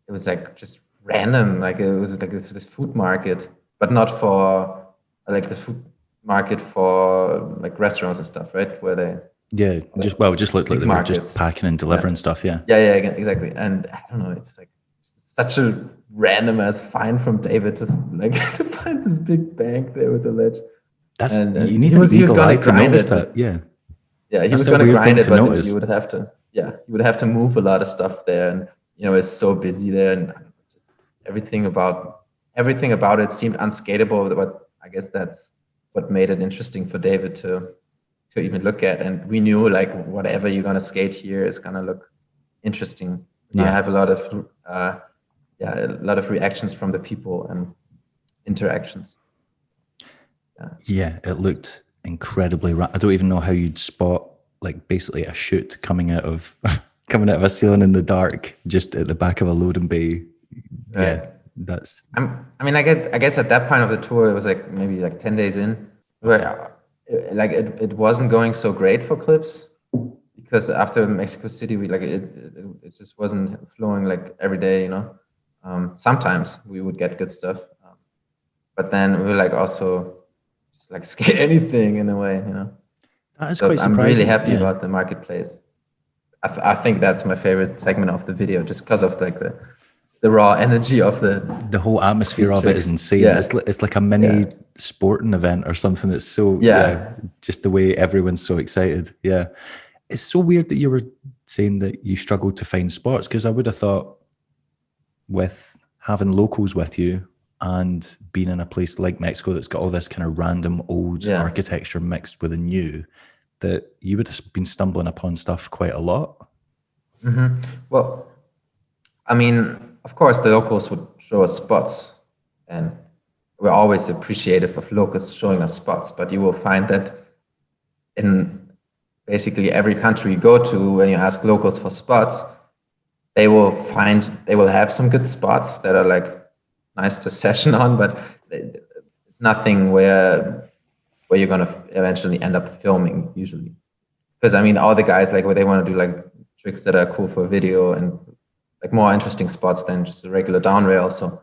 It was like just random. Like it was like this food market, but not for like the food market for like restaurants and stuff, right? Where they it just looked like they were just packing and delivering stuff. Yeah, exactly. And I don't know, it's like such a random ass find from David to find this big bank there with the ledge. That's you need an eagle eye to notice that. Yeah, he was going to grind it, but you would have to move a lot of stuff there, and you know it's so busy there, and just everything about it seemed unskateable. But I guess that's what made it interesting for David to even look at. And we knew like whatever you're going to skate here is going to look interesting. You have a lot of reactions from the people and interactions. Yeah, it looked incredibly. I don't even know how you'd spot like basically a chute coming out of a ceiling in the dark, just at the back of a loading bay. Yeah, that's. I guess at that point of the tour, it was like maybe like 10 days in, where like it wasn't going so great for clips, because after Mexico City, we like it just wasn't flowing like every day, you know. Sometimes we would get good stuff, but then we were like also just like skate anything in a way, you know. That is quite surprising. I'm really happy about the marketplace. I think that's my favorite segment of the video, just because of like the raw energy of the whole atmosphere of it is insane. Yeah. It's like a mini sporting event or something. That's so just the way everyone's so excited. Yeah, it's so weird that you were saying that you struggled to find spots, because I would have thought with having locals with you and being in a place like Mexico that's got all this kind of random old architecture mixed with the new, that you would have been stumbling upon stuff quite a lot. Mm-hmm. Well, I mean, of course, the locals would show us spots, and we're always appreciative of locals showing us spots. But you will find that in basically every country you go to, when you ask locals for spots, they will have some good spots that are like nice to session on, but it's nothing where you're going to eventually end up filming usually. Because I mean, all the guys, like, where they want to do like tricks that are cool for video and like more interesting spots than just a regular down rail. So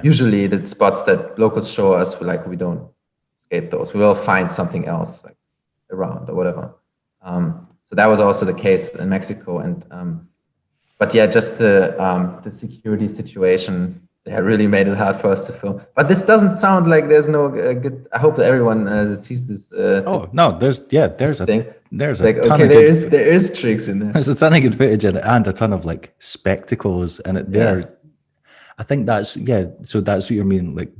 usually the spots that locals show us, we don't skate those. We will find something else like around or whatever. So that was also the case in Mexico. And but yeah, just the security situation really made it hard for us to film. But this doesn't sound like there's no good. I hope that everyone sees this. Oh no, there's a thing. There's a like, ton okay, of there is tricks in there. There's a ton of good footage in it, and a ton of like spectacles in it. I think that's So that's what you're meaning. Like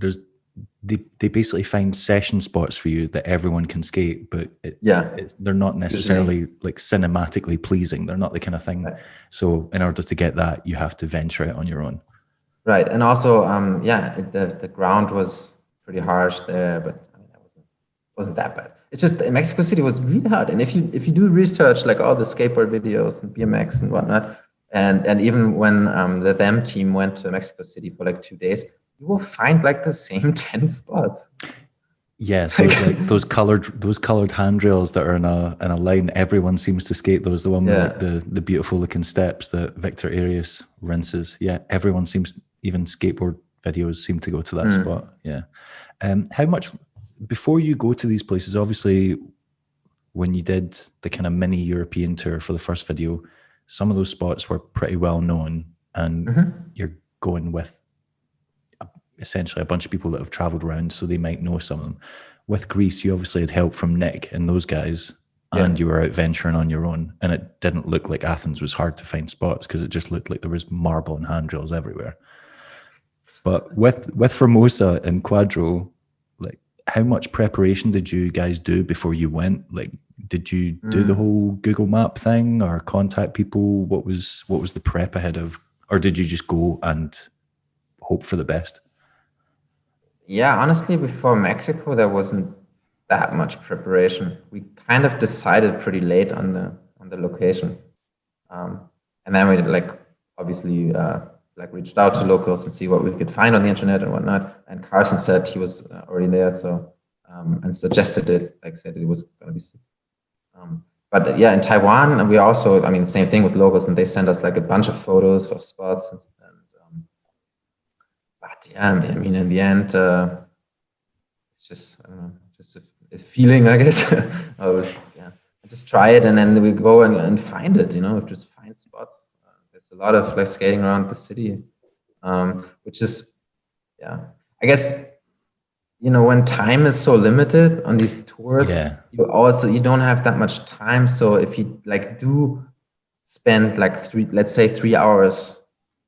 they basically find session spots for you that everyone can skate, but they're not necessarily like cinematically pleasing. They're not the kind of thing. Right. So in order to get that, you have to venture out on your own. Right, and also, the ground was pretty harsh there, but I mean, it wasn't that bad. It's just in Mexico City was really hard, and if you do research like all the skateboard videos and BMX and whatnot, and even when the them team went to Mexico City for like 2 days, you will find like the same 10 spots. Yeah, those colored handrails that are in a line. Everyone seems to skate those. The one with like the beautiful looking steps that Victor Arias rinses. Yeah, everyone seems, even skateboard videos seem to go to that spot. Yeah. How much before you go to these places? Obviously, when you did the kind of mini European tour for the first video, some of those spots were pretty well known, and you're going with essentially a bunch of people that have traveled around, so they might know some of them. With Greece, you obviously had help from Nick and those guys, and you were out venturing on your own, and it didn't look like Athens was hard to find spots because it just looked like there was marble and handrails everywhere. But with Formosa and Cuadro, like, how much preparation did you guys do before you went? Like, did you do the whole Google Map thing or contact people? What was the prep ahead of, or did you just go and hope for the best? Yeah, honestly, before Mexico, there wasn't that much preparation. We kind of decided pretty late on the location, and then we obviously reached out to locals and see what we could find on the internet and whatnot. And Carsten said he was already there, so and suggested it, said it was going to be sick. But yeah, in Taiwan, and we also, I mean, same thing with locals, and they sent us like a bunch of photos of spots and but yeah, I mean, in the end, it's just, I don't know, just a feeling, I guess. Just try it, and then we go and find it, just find spots. There's a lot of skating around the city, which is, I guess, when time is so limited on these tours, you don't have that much time. So if you do spend let's say 3 hours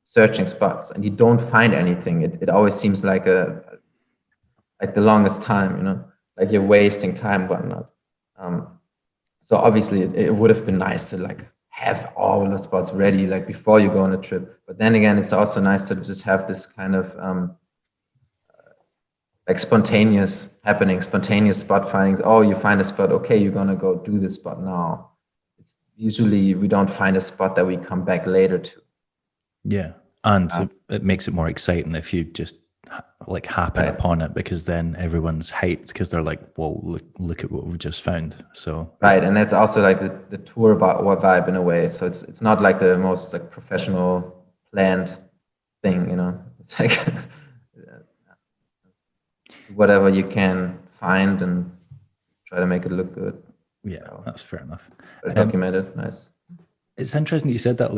searching spots and you don't find anything, it always seems like the longest time, like you're wasting time, whatnot. So obviously it would have been nice to have all the spots ready before you go on a trip. But then again, it's also nice to just have this kind of spontaneous spot findings. Oh, you find a spot, okay, you're gonna go do this spot now. It's usually we don't find a spot that we come back later to. Yeah, and it makes it more exciting if you just happen upon it, because then everyone's hyped because they're like, "Whoa, look at what we've just found." So and that's also the tour vibe in a way. So it's not like the most professional planned thing, It's whatever you can find and try to make it look good. Yeah, that's fair enough. Documented, nice. It's interesting that you said that,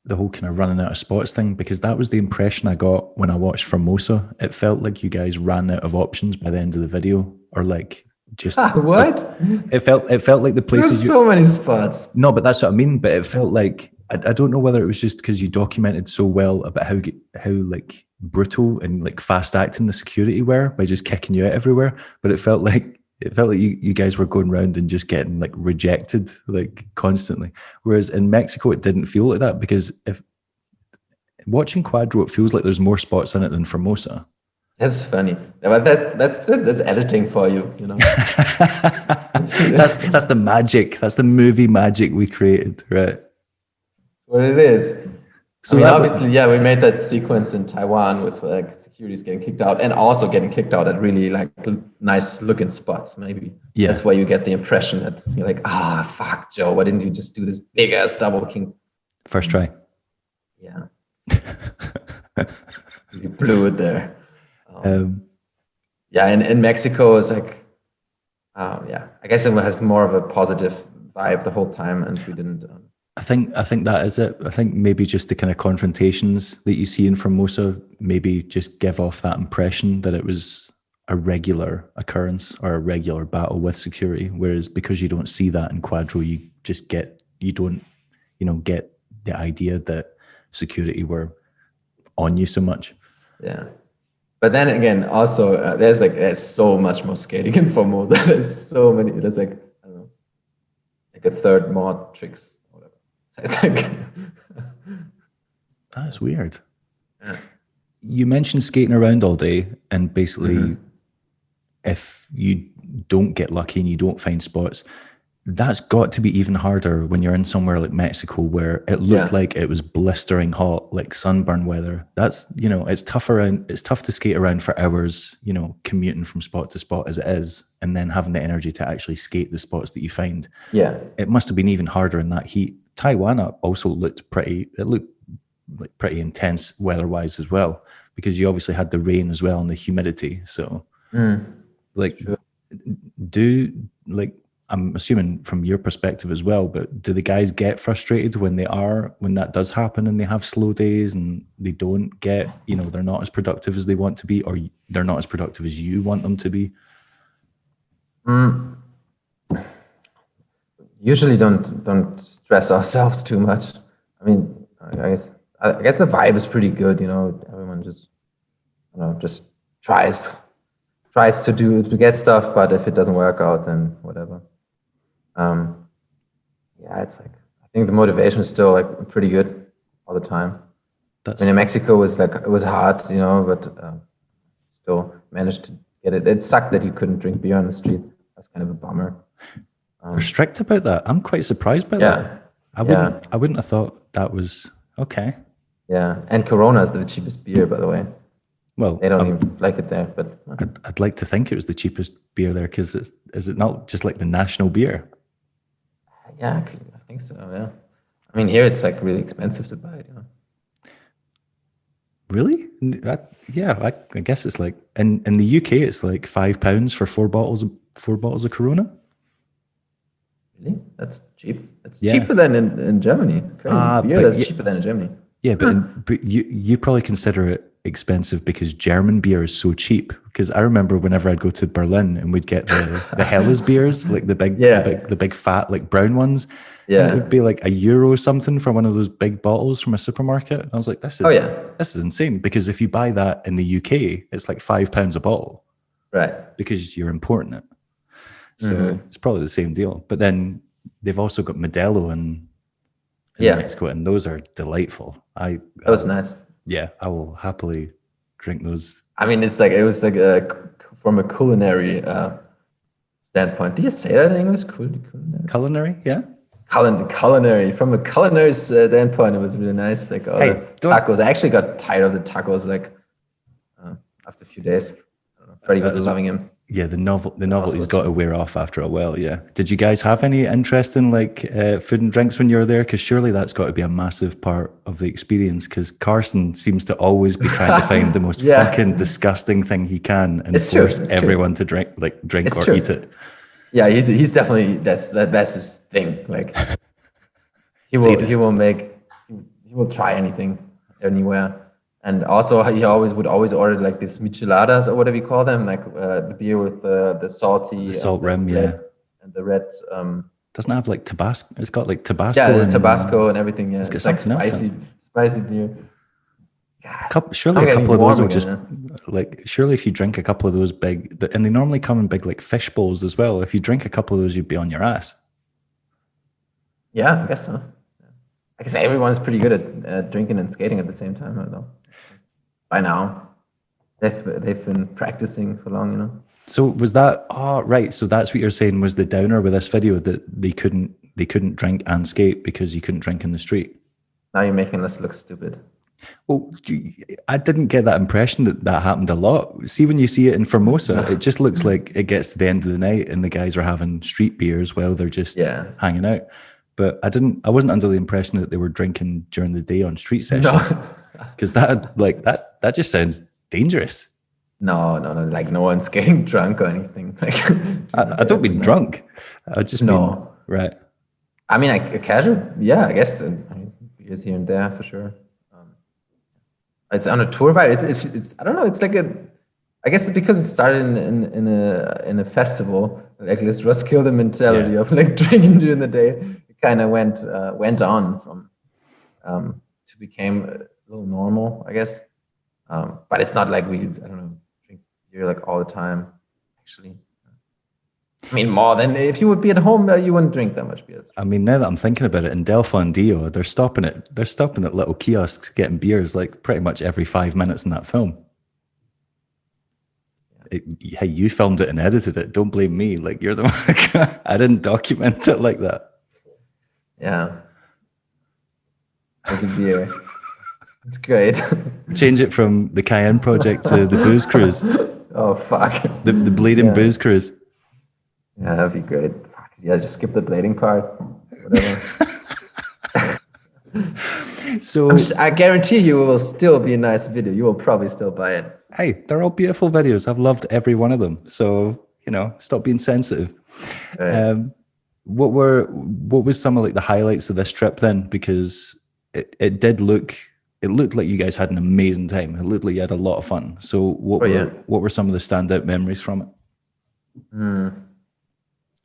the whole kind of running out of spots thing, because that was the impression I got when I watched Formosa. It felt like you guys ran out of options by the end of the video, or just what? It felt like the places. There's so many spots. No, but that's what I mean. But it felt like I don't know whether it was just because you documented so well about how brutal and fast acting the security were by just kicking you out everywhere. But it felt like you guys were going around and just getting rejected constantly. Whereas in Mexico, it didn't feel like that, because if watching Cuadro, it feels like there's more spots in it than Formosa. That's funny, but that's editing for you, that's the magic. That's the movie magic we created, right? What it is. So obviously, we made that sequence in Taiwan with securities getting kicked out and also getting kicked out at really nice looking spots. Maybe that's why you get the impression that you're like, fuck, Joe, why didn't you just do this big ass double king first try? Yeah, you blew it there. In Mexico, it's I guess it has more of a positive vibe the whole time, and we didn't. I think that is it. I think maybe just the kind of confrontations that you see in Formosa maybe just give off that impression that it was a regular occurrence or a regular battle with security. Whereas because you don't see that in Cuadro, you don't get the idea that security were on you so much. Yeah. But then again, also there's so much more skating in Formosa. There's so many. There's I don't know, a third more tricks. It's that's weird. Yeah. You mentioned skating around all day, and basically if you don't get lucky and you don't find spots, That's got to be even harder when you're in somewhere like Mexico where it looked like it was blistering hot, like sunburn weather. That's, it's tough to skate around for hours, commuting from spot to spot as it is, and then having the energy to actually skate the spots that you find. Yeah. It must have been even harder in that heat. Taiwan also looked pretty intense weather-wise as well, because you obviously had the rain as well and the humidity. So I'm assuming from your perspective as well, but do the guys get frustrated when that does happen and they have slow days and they don't get, they're not as productive as they want to be, or they're not as productive as you want them to be? Usually don't stress ourselves too much. I mean, I guess the vibe is pretty good, everyone just tries to get stuff, but if it doesn't work out, then whatever. It's like, I think the motivation is still like pretty good all the time. In Mexico it was hard, but still managed to get it. It sucked that you couldn't drink beer on the street. That's kind of a bummer. They're strict about that. I'm quite surprised by that. I wouldn't have thought that was okay. Yeah, and Corona is the cheapest beer, by the way. Well, they don't even like it there, but I'd like to think it was the cheapest beer there, because is it not just like the national beer? Yeah, I think so. Yeah, I mean here it's like really expensive to buy it. Really? I guess it's like in the UK it's like £5 for four bottles of Corona. Really? That's cheap. It's cheaper than in Germany. Beer that's cheaper than in Germany. Yeah, but you probably consider it expensive because German beer is so cheap. Because I remember whenever I'd go to Berlin and we'd get the Helles beers, like the big fat like brown ones. Yeah. And it would be like €1 something for one of those big bottles from a supermarket. And I was like, this is insane, because if you buy that in the UK, it's like £5 a bottle. Right. Because you're importing it. So it's probably the same deal. But then they've also got Modelo in Mexico, and those are delightful. That was nice. Yeah, I will happily drink those. I mean, it was like from a culinary standpoint. Do you say that in English? Culinary, yeah. Culinary. From a culinary standpoint, it was really nice. Like the tacos. I actually got tired of the tacos. Like after a few days, I don't know. Freddie was loving him. Yeah, the novelty's got to wear off after a while. Yeah. Did you guys have any interest in like food and drinks when you were there? Because surely that's got to be a massive part of the experience. Because Karsten seems to always be trying to find the most fucking disgusting thing he can and force everyone to drink or eat it. Yeah, he's definitely that's his thing. Like he will try anything anywhere. And also, he would always order like these micheladas or whatever you call them, like the beer with the salty, the salt rim, and the red. Doesn't it have like Tabasco? It's got like Tabasco. Yeah, Tabasco and everything. Yeah, it's like spicy beer. Surely a couple of those will just surely if you drink a couple of those big, and they normally come in big like fish bowls as well. If you drink a couple of those, you'd be on your ass. Yeah, I guess so. I guess everyone's pretty good at drinking and skating at the same time, I don't know. By now, they've been practicing for long, So was that right? So that's what you're saying was the downer with this video, that they couldn't drink and skate because you couldn't drink in the street. Now you're making us look stupid. Well, I didn't get that impression that happened a lot. See, when you see it in Formosa, it just looks like it gets to the end of the night and the guys are having street beers while they're just hanging out. But I wasn't under the impression that they were drinking during the day on street sessions. Because that just sounds dangerous. No, like no one's getting drunk or anything. Like I don't mean drunk. I just mean right. I mean, like a casual, I guess beers here and there for sure. It's on a tour vibe. It's I don't know. It's like I guess it's because it started in a festival, like this Roskilde mentality of like drinking during the day. It kind of went on from to became a little normal, I guess. But it's not like drink beer like all the time. Actually, I mean, more than if you would be at home, you wouldn't drink that much beer. I mean, now that I'm thinking about it, in Del Fondio, they're stopping at little kiosks getting beers like pretty much every 5 minutes in that film. Hey, you filmed it and edited it. Don't blame me. Like, you're the one. I didn't document it like that. Yeah. Like a beer. It's great. Change it from the Cayenne Project to the Booze Cruise. Oh, fuck. The bleeding Booze Cruise. Yeah, that'd be great. Fuck. Yeah, just skip the blading part. Whatever. So I guarantee you it will still be a nice video. You will probably still buy it. Hey, they're all beautiful videos. I've loved every one of them. So, stop being sensitive. Right. What was some of like the highlights of this trip then? Because it looked like you guys had an amazing time. It looked like you had a lot of fun. So what were some of the standout memories from it?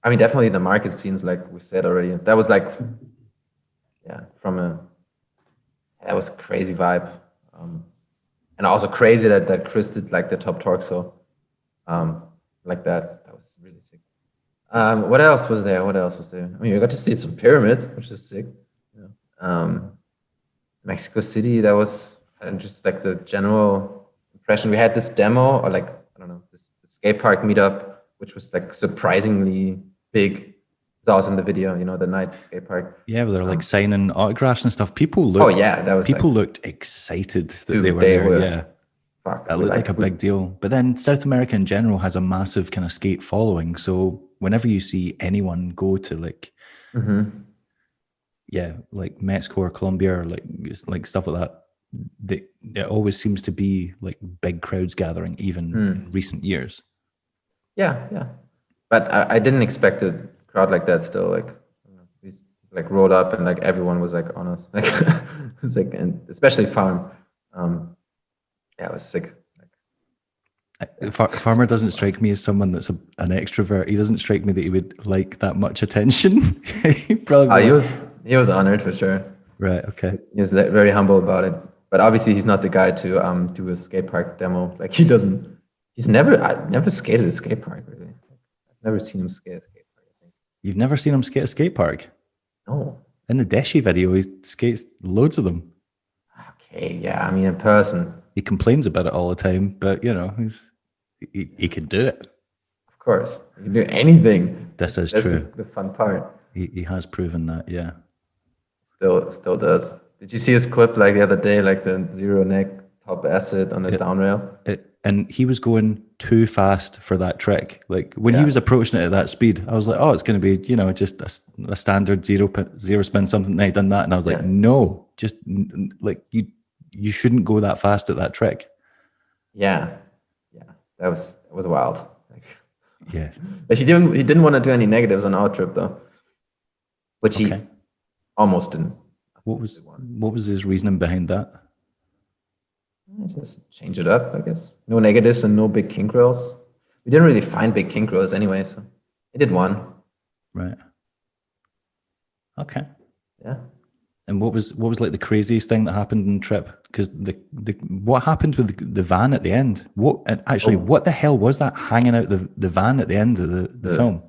I mean, definitely the market scenes, like we said already. That was like, that was a crazy vibe. And also crazy that Chris did like the top torque. So like that was really sick. What else was there? I mean, we got to see some pyramids, which is sick. Mexico City, that was just like the general impression. We had this demo, or like, I don't know, this skate park meetup, which was like surprisingly big. It's also in the video, the night skate park. Yeah, they're like signing autographs and stuff. People looked excited that they were there. Yeah. That looked like a big deal. But then South America in general has a massive kind of skate following. So whenever you see anyone go to like, like Mexico or Colombia or like stuff like that, it always seems to be like big crowds gathering, even in recent years. Yeah. But I didn't expect a crowd like that still. Like, we like rolled up and like everyone was like on us. Like, it was like, and especially Farm. It was sick. Farmer doesn't strike me as someone that's an extrovert. He doesn't strike me that he would like that much attention. He was honored for sure. Right. Okay. He was very humble about it. But obviously, he's not the guy to do a skate park demo. Like I've never skated a skate park really. I've never seen him skate a skate park. I think. You've never seen him skate a skate park? No. In the Deshi video, he skates loads of them. Okay. Yeah. I mean, in person. He complains about it all the time, but he can do it. Of course, he can do anything. That's true. The fun part. He has proven that, yeah. Still does. Did you see his clip like the other day, like the zero neck top acid on the down rail? And he was going too fast for that trick. Like when he was approaching it at that speed, I was like, oh, it's going to be, just a standard zero spin something. And he done that, and I was like, no, just like you shouldn't go that fast at that trick. Yeah, that was wild. Yeah, but he didn't want to do any negatives on our trip though, which he almost didn't. What was his reasoning behind that? Just change it up, I guess. No negatives and no big kink rolls. We didn't really find big kink rolls anyway, so he did one. Right. Okay. Yeah. And what was like the craziest thing that happened in the trip? Because what happened with the van at the end? What the hell was that hanging out the van at the end of the film?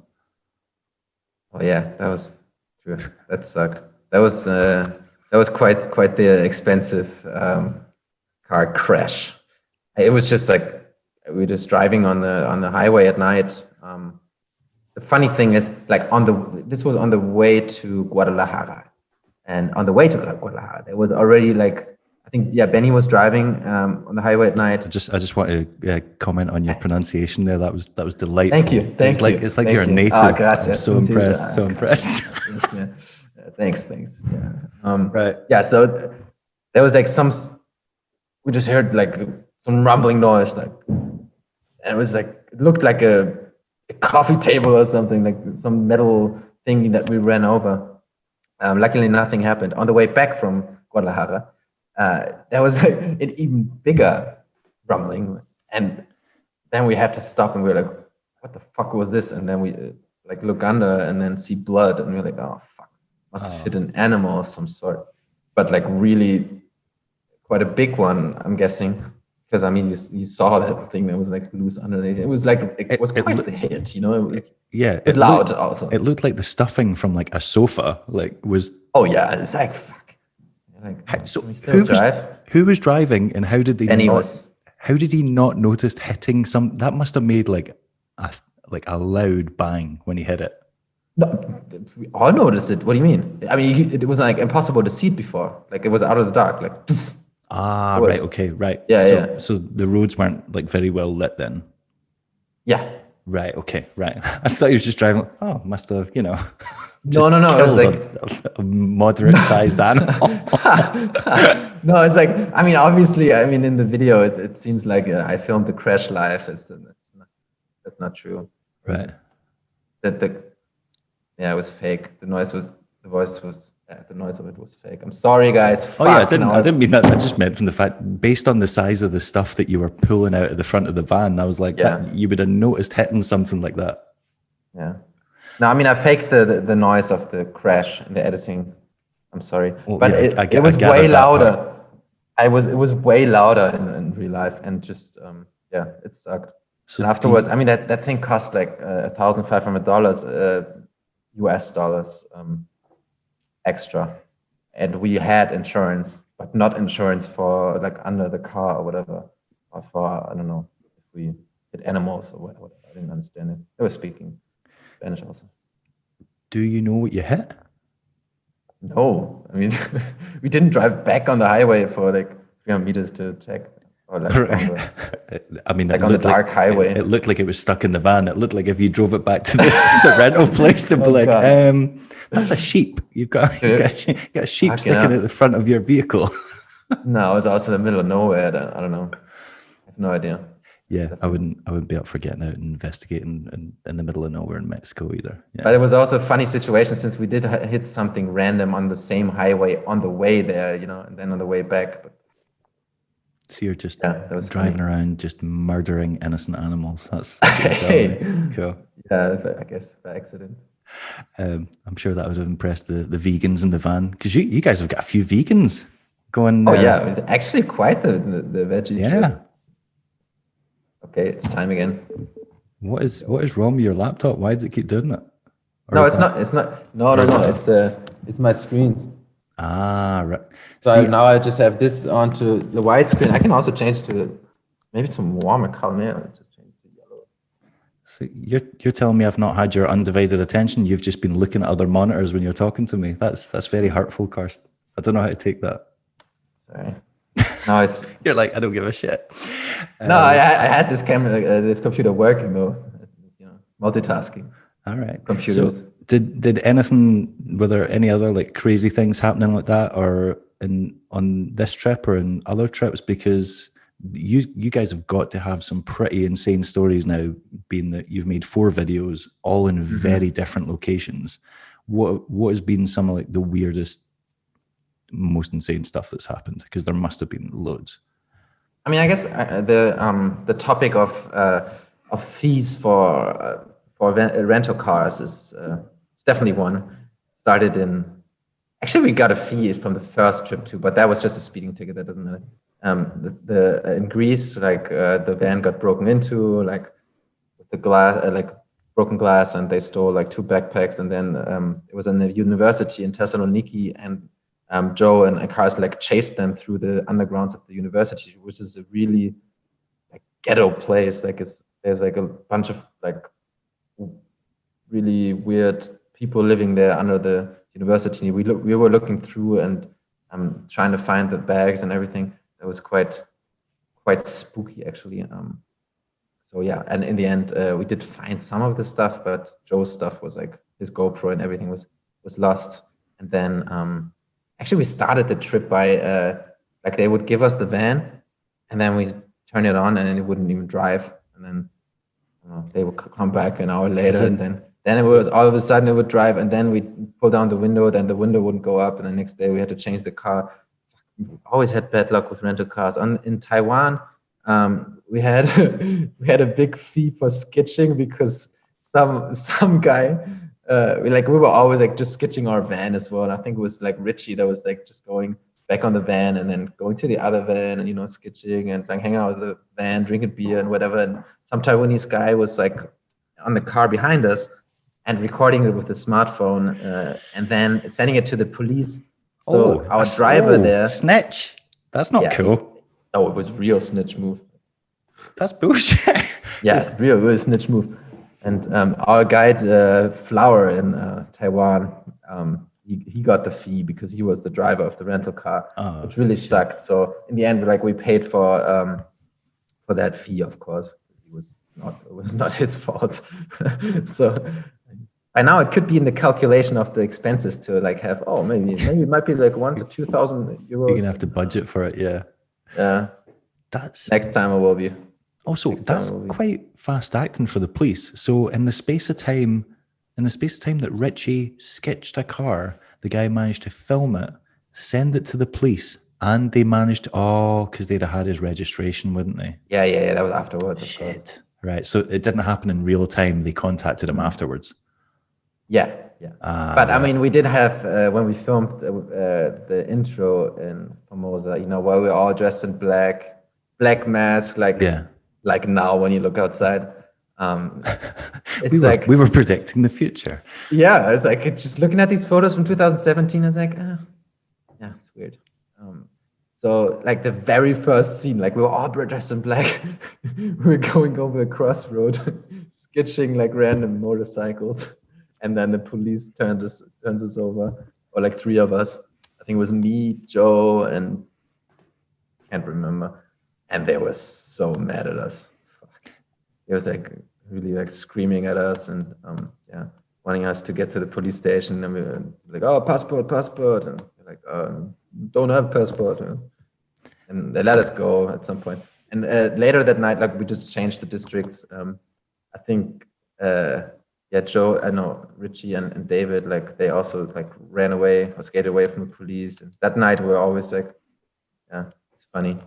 Oh yeah, that was true. That sucked. That was quite the expensive car crash. It was just like we were just driving on the highway at night. The funny thing is, like this was on the way to Guadalajara. And on the way to Guadalajara, there was already like, I think, Benny was driving on the highway at night. I just want to comment on your pronunciation there. That was delightful. Thank you. It's like you're a native. I'm so impressed. So impressed. Thanks. Yeah. Right. Yeah. So there was like we just heard like some rumbling noise, like, and it was like, it looked like a coffee table or something, like some metal thing that we ran over. Luckily, nothing happened. On the way back from Guadalajara, there was an even bigger rumbling, and then we had to stop, and we were like, "What the fuck was this?" And then we like look under, and then see blood, and we were like, "Oh fuck, must have hit an animal of some sort." But like really, quite a big one, I'm guessing, because I mean, you saw that thing that was like loose underneath. It was like it was quite the hit, It was loud also. It looked like the stuffing from like a sofa, like was. Oh yeah, it's like fuck. So who was driving, and how did they? How did he not notice hitting some? That must have made like a loud bang when he hit it. No, we all noticed it. What do you mean? I mean, it was like impossible to see it before. Like it was out of the dark. Like. Right. Okay. Right. Yeah. So the roads weren't like very well lit then. Yeah. Right. Okay. Right. I thought he was just driving. Oh, must have, No. It's like a moderate-sized animal. No, it's like, I mean, obviously, I mean, in the video, it seems like I filmed the crash live. That's not true. Right. It was fake. The noise of it was fake. I'm sorry, guys. I didn't mean that. I just meant from the fact, based on the size of the stuff that you were pulling out of the front of the van, I was like, you would have noticed hitting something like that. Yeah. No, I mean, I faked the noise of the crash in the editing. I'm sorry, but it was way louder. It was way louder in real life, and just it sucked. So and afterwards, I mean, that thing cost like $1,500 US dollars extra, and we had insurance, but not insurance for like under the car or whatever, or for I don't know if we hit animals or whatever. I didn't understand it. They were speaking Spanish also. Do you know what you hit? No, I mean, we didn't drive back on the highway for like 300 meters to check. Or like I mean, like on the dark highway. It looked like it was stuck in the van. It looked like if you drove it back to the rental place, to be like, that's a sheep. You've got a sheep sticking at the front of your vehicle. No, it was also in the middle of nowhere. I don't know. I have no idea. Yeah, I wouldn't be up for getting out and investigating in the middle of nowhere in Mexico either. Yeah. But it was also a funny situation since we did hit something random on the same highway on the way there, and then on the way back. But so you're just driving around, just murdering innocent animals. That's what you're telling me. Cool. Yeah, I guess by accident. I'm sure that would have impressed the vegans in the van, because you guys have got a few vegans going. Oh yeah, actually quite the veggie. Yeah. Trip. Okay, it's time again. What is wrong with your laptop? Why does it keep doing it? No, it's not. No. It's my screens. Right. So now I just have this onto the widescreen. I can also change to maybe some warmer color. Yeah, just change to yellow. So you're telling me I've not had your undivided attention? You've just been looking at other monitors when you're talking to me. That's very hurtful, Karsten. I don't know how to take that. Sorry. No, it's you're like, I don't give a shit. No, I had this computer working though, multitasking. All right. Computers. So did anything? Were there any other like crazy things happening like that, or on this trip or in other trips? Because you guys have got to have some pretty insane stories now, being that you've made 4 videos all in very different locations. What has been some of like the weirdest, most insane stuff that's happened? Because there must have been loads. I mean, I guess the topic of fees for rental cars is definitely one. Started actually we got a fee from the first trip too, but that was just a speeding ticket. That doesn't matter. In Greece, the van got broken into, like with the glass, broken glass, and they stole like 2 backpacks, and then it was in the university in Thessaloniki, and Joe and Karsten chased them through the undergrounds of the university, which is a really ghetto place. There's a bunch of really weird people living there under the university. We were looking through and trying to find the bags and everything. It was quite spooky actually. So yeah, and in the end we did find some of the stuff, but Joe's stuff was his GoPro and everything was lost. And then actually, we started the trip by they would give us the van, and then we turn it on, and it wouldn't even drive. And then they would come back an hour later, and then it was all of a sudden it would drive, and then we pull down the window, then the window wouldn't go up, and the next day we had to change the car. We always had bad luck with rental cars. In Taiwan, we had a big fee for sketching because some guy. We were always just sketching our van as well. And I think it was Richie that was just going back on the van and then going to the other van and sketching and hanging out with the van, drinking beer and whatever. And some Taiwanese guy was on the car behind us and recording it with a smartphone and then sending it to the police. So our driver there snitch. That's not cool. Oh, it was real snitch move. That's bullshit. Yeah, real snitch move. And our guide Flower in Taiwan, he got the fee because he was the driver of the rental car, which really sucked. So in the end, we paid for that fee, of course. It was not his fault. So by now it could be in the calculation of the expenses to like have maybe it might be like 1,000 to 2,000 euros. You're gonna have to budget for it, yeah. Yeah. That's next time it will be. Also, that's quite fast acting for the police. So in the space of time that Richie sketched a car, the guy managed to film it, send it to the police, and they managed because they'd have had his registration, wouldn't they? Yeah. That was afterwards. Shit. Right. So it didn't happen in real time. They contacted him afterwards. Yeah. But I mean, we did have when we filmed the intro in Formosa, where we're all dressed in black mask, like now when you look outside. It's we were predicting the future. Yeah, it's like just looking at these photos from 2017, I was like, yeah, it's weird. So like the very first scene, like we were all dressed in black. We were going over a crossroad, sketching like random motorcycles, and then the police turns us over, or like three of us. I think it was me, Joe, and can't remember. And they were so mad at us. It was like really like screaming at us and wanting us to get to the police station. And we were like, passport. And we're like, don't have passport. And they let us go at some point. And later that night, like we just changed the districts. I think, Joe, Richie and David, like they also like ran away or skated away from the police. And that night we were always like, it's funny.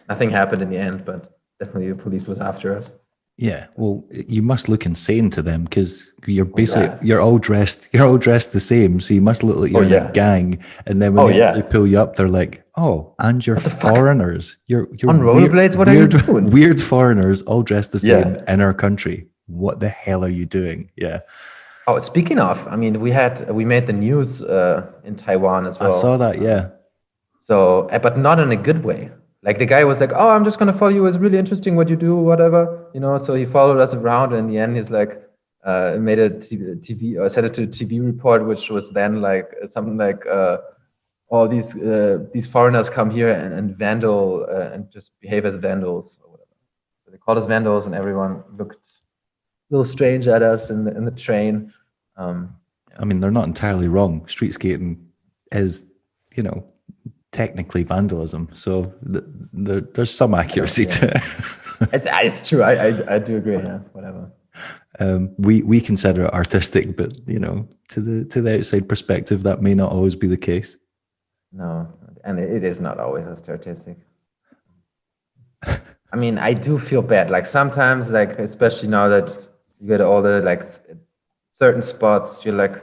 Nothing happened in the end, but definitely the police was after us. Yeah, well, you must look insane to them because you're basically you're all dressed the same, so you must look like you're in a gang. And then when they pull you up, they're like, and you're foreigners. You're on rollerblades. What are you doing? Weird foreigners, all dressed the same in our country. What the hell are you doing? Yeah. Oh, speaking of, I mean, we made the news in Taiwan as well. I saw that. Yeah. So, but not in a good way. Like the guy was like, I'm just going to follow you. It's really interesting what you do, whatever, So he followed us around. And in the end, he's like, made a TV or set it to a TV report, which was then like something like, all these foreigners come here and vandal and just behave as vandals or whatever. So they called us vandals and everyone looked a little strange at us in the train. I mean, they're not entirely wrong. Street skating is, technically vandalism, so there's some accuracy to it. It's true. I do agree. Yeah, whatever. We consider it artistic, but to the outside perspective, that may not always be the case. No, and it is not always as artistic. I mean, I do feel bad. Like sometimes, like especially now that you get all the like certain spots, you're like,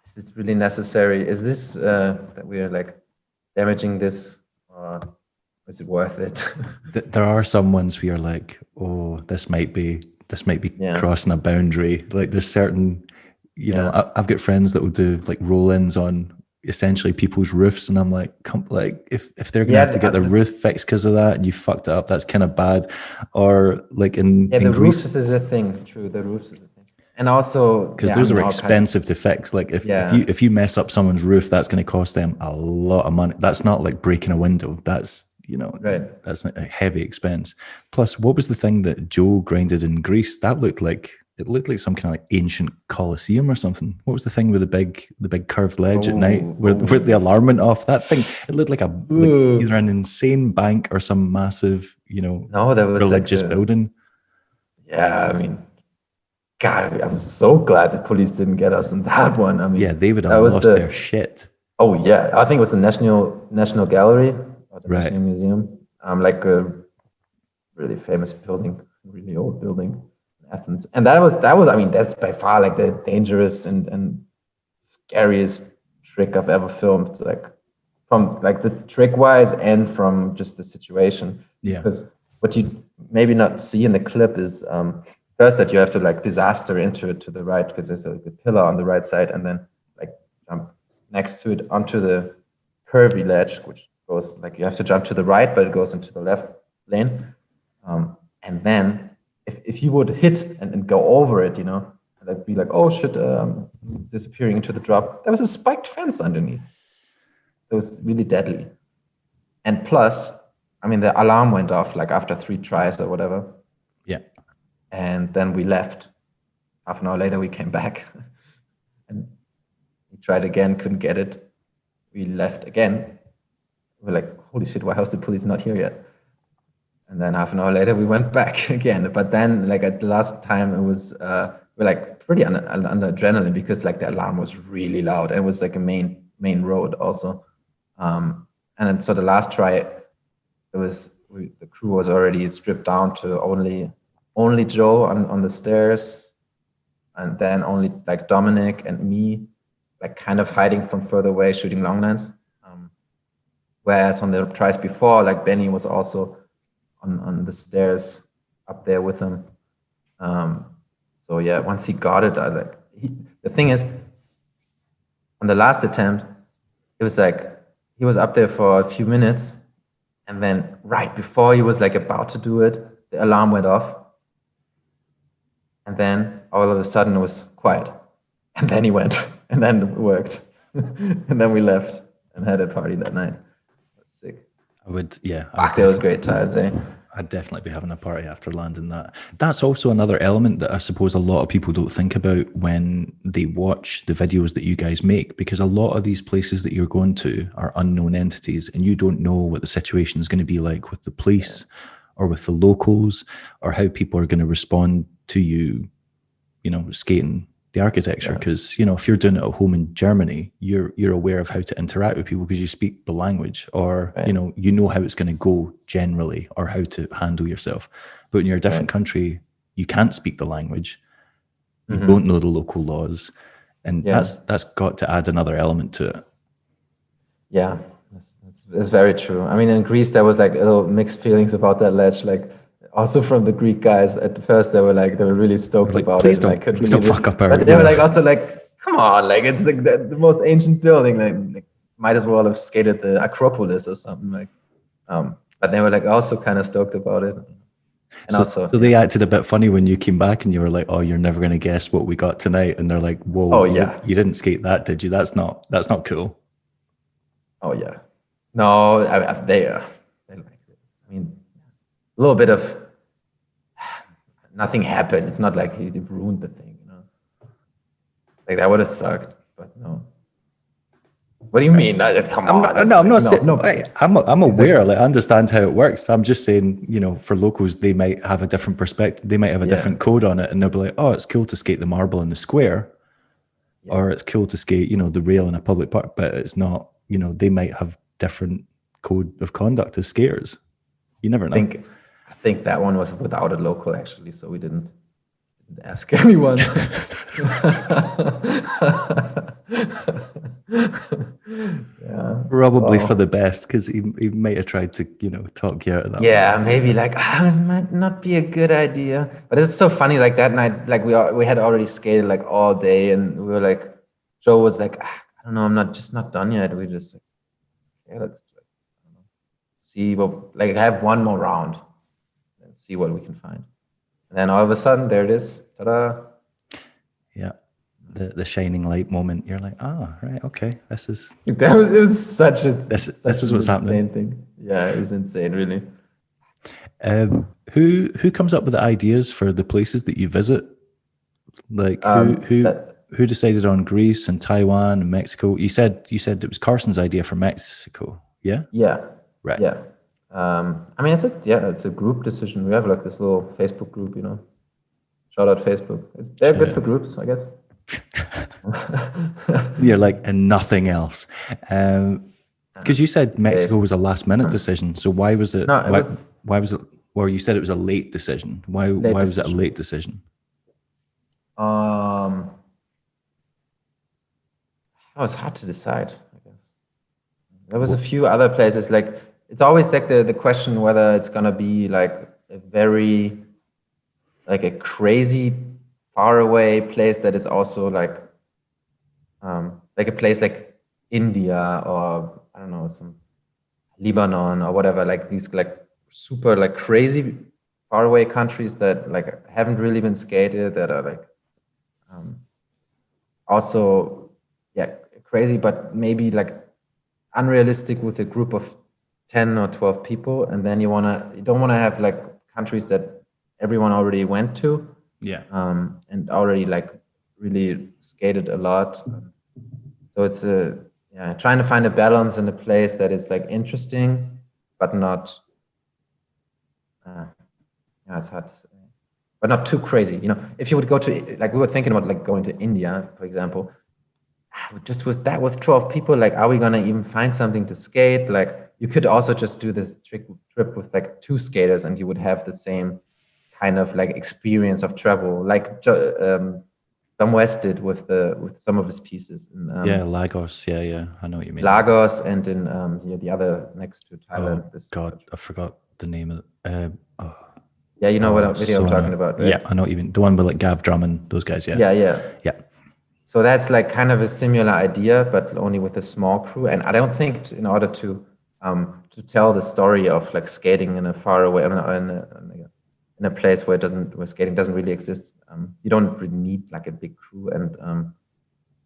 is this really necessary? Is this that we're like damaging this, or is it worth it? There are some ones where you're like, this might be crossing a boundary. Like there's certain, I've got friends that will do like roll-ins on essentially people's roofs, and I'm like, if they're gonna have to get the roof fixed because of that, and you fucked it up, that's kind of bad. Or like in the Greece, roofs is a thing. True, the roofs is a thing. And also, because those are expensive to fix. Like if you mess up someone's roof, that's going to cost them a lot of money. That's not like breaking a window. That's that's a heavy expense. Plus, what was the thing that Joe grinded in Greece? That looked like some kind of like ancient Colosseum or something. What was the thing with the big curved ledge at night where the alarm went off? That thing, it looked like either an insane bank or some massive that was religious building. Yeah, I mean. God, I'm so glad the police didn't get us in that one. I mean, they would have lost their shit. Oh yeah, I think it was the National Gallery or the National Museum. Like a really famous building, really old building in Athens. And that was. I mean, that's by far like the dangerous and scariest trick I've ever filmed. Like from like the trick wise and from just the situation. Yeah. Because what you maybe not see in the clip is. First, that you have to like disaster into it to the right because there's a pillar on the right side, and then like jump next to it onto the curvy ledge, which goes like you have to jump to the right, but it goes into the left lane. And then if you would hit and go over it, like be like, oh shit, disappearing into the drop, there was a spiked fence underneath. It was really deadly. And plus, I mean, the alarm went off like after 3 tries or whatever. Yeah. And then we left. Half an hour later, we came back. And we tried again, couldn't get it. We left again. We're like, holy shit, why is the police not here yet? And then half an hour later, we went back again. But then, like at the last time, it was we're like pretty under adrenaline because like the alarm was really loud and it was like a main road also. And then so the last try, it was the crew was already stripped down to only Joe on the stairs, and then only like Dominic and me, like kind of hiding from further away, shooting long lines. Whereas on the tries before, like Benny was also on the stairs up there with him. So yeah, once he got it, the thing is, on the last attempt, it was like he was up there for a few minutes, and then right before he was like about to do it, the alarm went off, and then all of a sudden it was quiet, and then he went, and then it worked, and then we left and had a party that night. Sick. That was great times, eh? I'd definitely be having a party after landing that. That's also another element that I suppose a lot of people don't think about when they watch the videos that you guys make, because a lot of these places that you're going to are unknown entities and you don't know what the situation is going to be like with the police or with the locals, or how people are going to respond to you, skating the architecture. Because if you're doing it at home in Germany, you're aware of how to interact with people because you speak the language, or you know how it's going to go generally, or how to handle yourself. But when you're a different country, you can't speak the language, you don't know the local laws, and that's got to add another element to it. Yeah, that's very true. I mean, in Greece there was like a little mixed feelings about that ledge, like also from the Greek guys. At first they were really stoked about please it. Please don't fuck up our. But they were like also like, come on, like it's like the most ancient building. Like might as well have skated the Acropolis or something like. But they were like also kind of stoked about it. And so they acted a bit funny when you came back and you were like, "Oh, you're never going to guess what we got tonight," and they're like, "Whoa, oh yeah, you didn't skate that, did you? That's not cool." Oh yeah, no, they like it. I mean, a little bit of nothing happened. It's not like he ruined the thing, Like that would have sucked, but no. What do you mean? Come on. I'm not saying. No. I'm aware. Like, I understand how it works. I'm just saying, for locals, they might have a different perspective. They might have a different code on it, and they'll be like, "Oh, it's cool to skate the marble in the square, or it's cool to skate, the rail in a public park." But it's not. They might have different code of conduct as skaters. You never know. I think that one was without a local actually, so we didn't ask anyone. Probably for the best, because he might have tried to talk you out of that. Yeah, maybe like this might not be a good idea. But it's so funny. Like that night, like we had already skated like all day, and we were like, Joe was like, I don't know, I'm not done yet. We just let's see what, like, have one more round and see what we can find. And then all of a sudden, there it is. Ta-da! Yeah, the shining light moment. You're like, right, okay, this is. It was such a. This is what's happening. Thing. Yeah, it was insane, really. Who comes up with the ideas for the places that you visit? Like who decided on Greece and Taiwan and Mexico? You said it was Karsten's idea for Mexico. Yeah. Yeah. Right. Yeah. I mean, it's a group decision. We have like this little Facebook group, Shout out Facebook. They're good for groups, I guess. You're like, and nothing else. Because you said Mexico was a last minute decision. So why was it? No, it wasn't. Why was it? Or you said it was a late decision. Why was it a late decision? It was hard to decide, I guess. There was a few other places, like it's always like the question whether it's gonna be like a very like a crazy far away place that is also like a place like India or I don't know, some Lebanon or whatever, like these like super like crazy faraway countries that like haven't really been skated, that are like also crazy, but maybe like unrealistic with a group of 10 or 12 people. And then you don't want to have like countries that everyone already went to, and already like really skated a lot. So it's trying to find a balance in a place that is like interesting but not it's hard to say, but not too crazy. If you would go to, like, we were thinking about like going to India, for example, just with 12 people, like, are we gonna even find something to skate? Like, you could also just do this trip with like 2 skaters, and you would have the same kind of like experience of travel, like Tom West did with some of his pieces. Lagos. Yeah, I know what you mean. Lagos, and in the other next to Thailand. Oh God, I forgot the name of it. Yeah, you know what video I'm talking about, right? Yeah, I know what you mean. The one with like Gav Drummond, those guys. Yeah. So that's like kind of a similar idea, but only with a small crew. And I don't think in order to tell the story of like skating in a faraway in a place where skating doesn't really exist, you don't really need like a big crew. And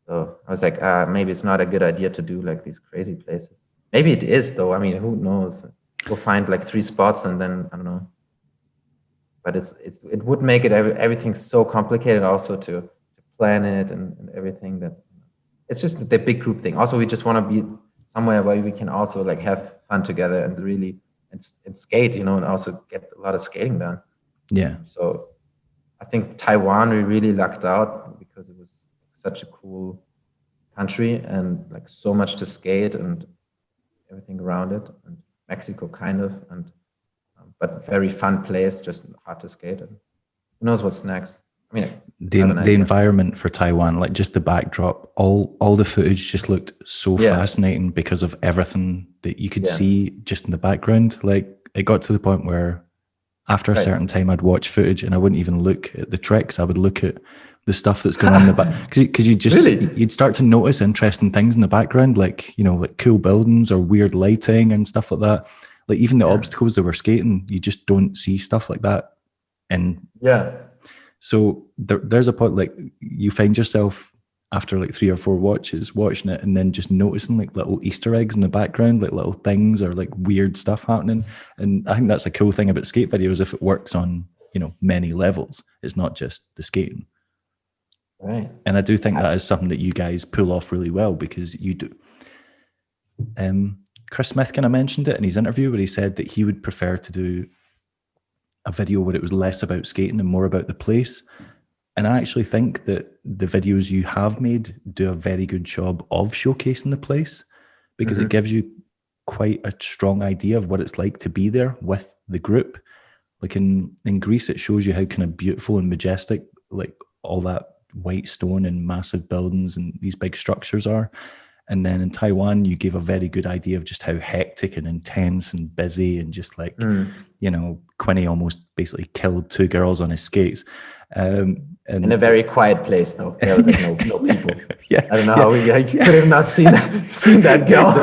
so I was like, maybe it's not a good idea to do like these crazy places. Maybe it is, though. I mean, who knows? We'll find like 3 spots, and then I don't know. But it would make everything so complicated also to plan it and everything, that it's just the big group thing. Also, we just want to be somewhere where we can also like have fun together and really and skate, and also get a lot of skating done. Yeah. So I think Taiwan, we really lucked out because it was such a cool country and like so much to skate and everything around it, and Mexico kind of, and but very fun place, just hard to skate. And who knows what's next? I mean, the environment for Taiwan, like just the backdrop, all the footage just looked so fascinating because of everything that you could see just in the background. Like, it got to the point where after a certain time, I'd watch footage and I wouldn't even look at the tricks. I would look at the stuff that's going on in the back, because you'd start to notice interesting things in the background, like like cool buildings or weird lighting and stuff like that. Like even the obstacles that were skating, you just don't see stuff like that. And so there's a point, like, you find yourself after like 3 or 4 watches watching it, and then just noticing like little Easter eggs in the background, like little things or like weird stuff happening. And I think that's a cool thing about skate videos, if it works on many levels. It's not just the skating. Right. And I do think that is something that you guys pull off really well, because you do. Chris Smith kind of mentioned it in his interview, where he said that he would prefer to do a video where it was less about skating and more about the place. And I actually think that the videos you have made do a very good job of showcasing the place, because it gives you quite a strong idea of what it's like to be there with the group. Like in Greece, it shows you how kind of beautiful and majestic, like all that white stone and massive buildings and these big structures are. And then in Taiwan, you gave a very good idea of just how hectic and intense and busy, and just like, Quinny almost basically killed 2 girls on his skates. And in a very quiet place, though. There was like no people. Yeah. I don't know how you could have not seen that girl.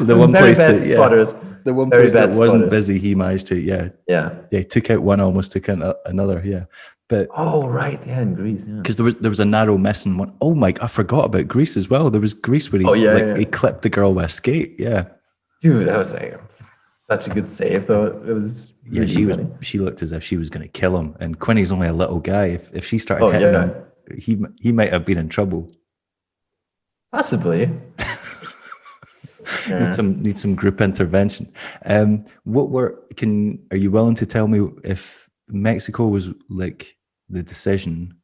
The one place that spotters. The one place that wasn't spotters. busy, he managed to took out one, almost took out another. But in Greece, because there was a narrow missing one. Oh my! I forgot about Greece as well. There was Greece where he clipped the girl with a skate. Yeah, dude, that was like such a good save, though. It was funny. She looked as if she was going to kill him, and Quinny's only a little guy. If she started hitting him, he might have been in trouble. Possibly. Need some group intervention. Are you willing to tell me if Mexico was like the decision?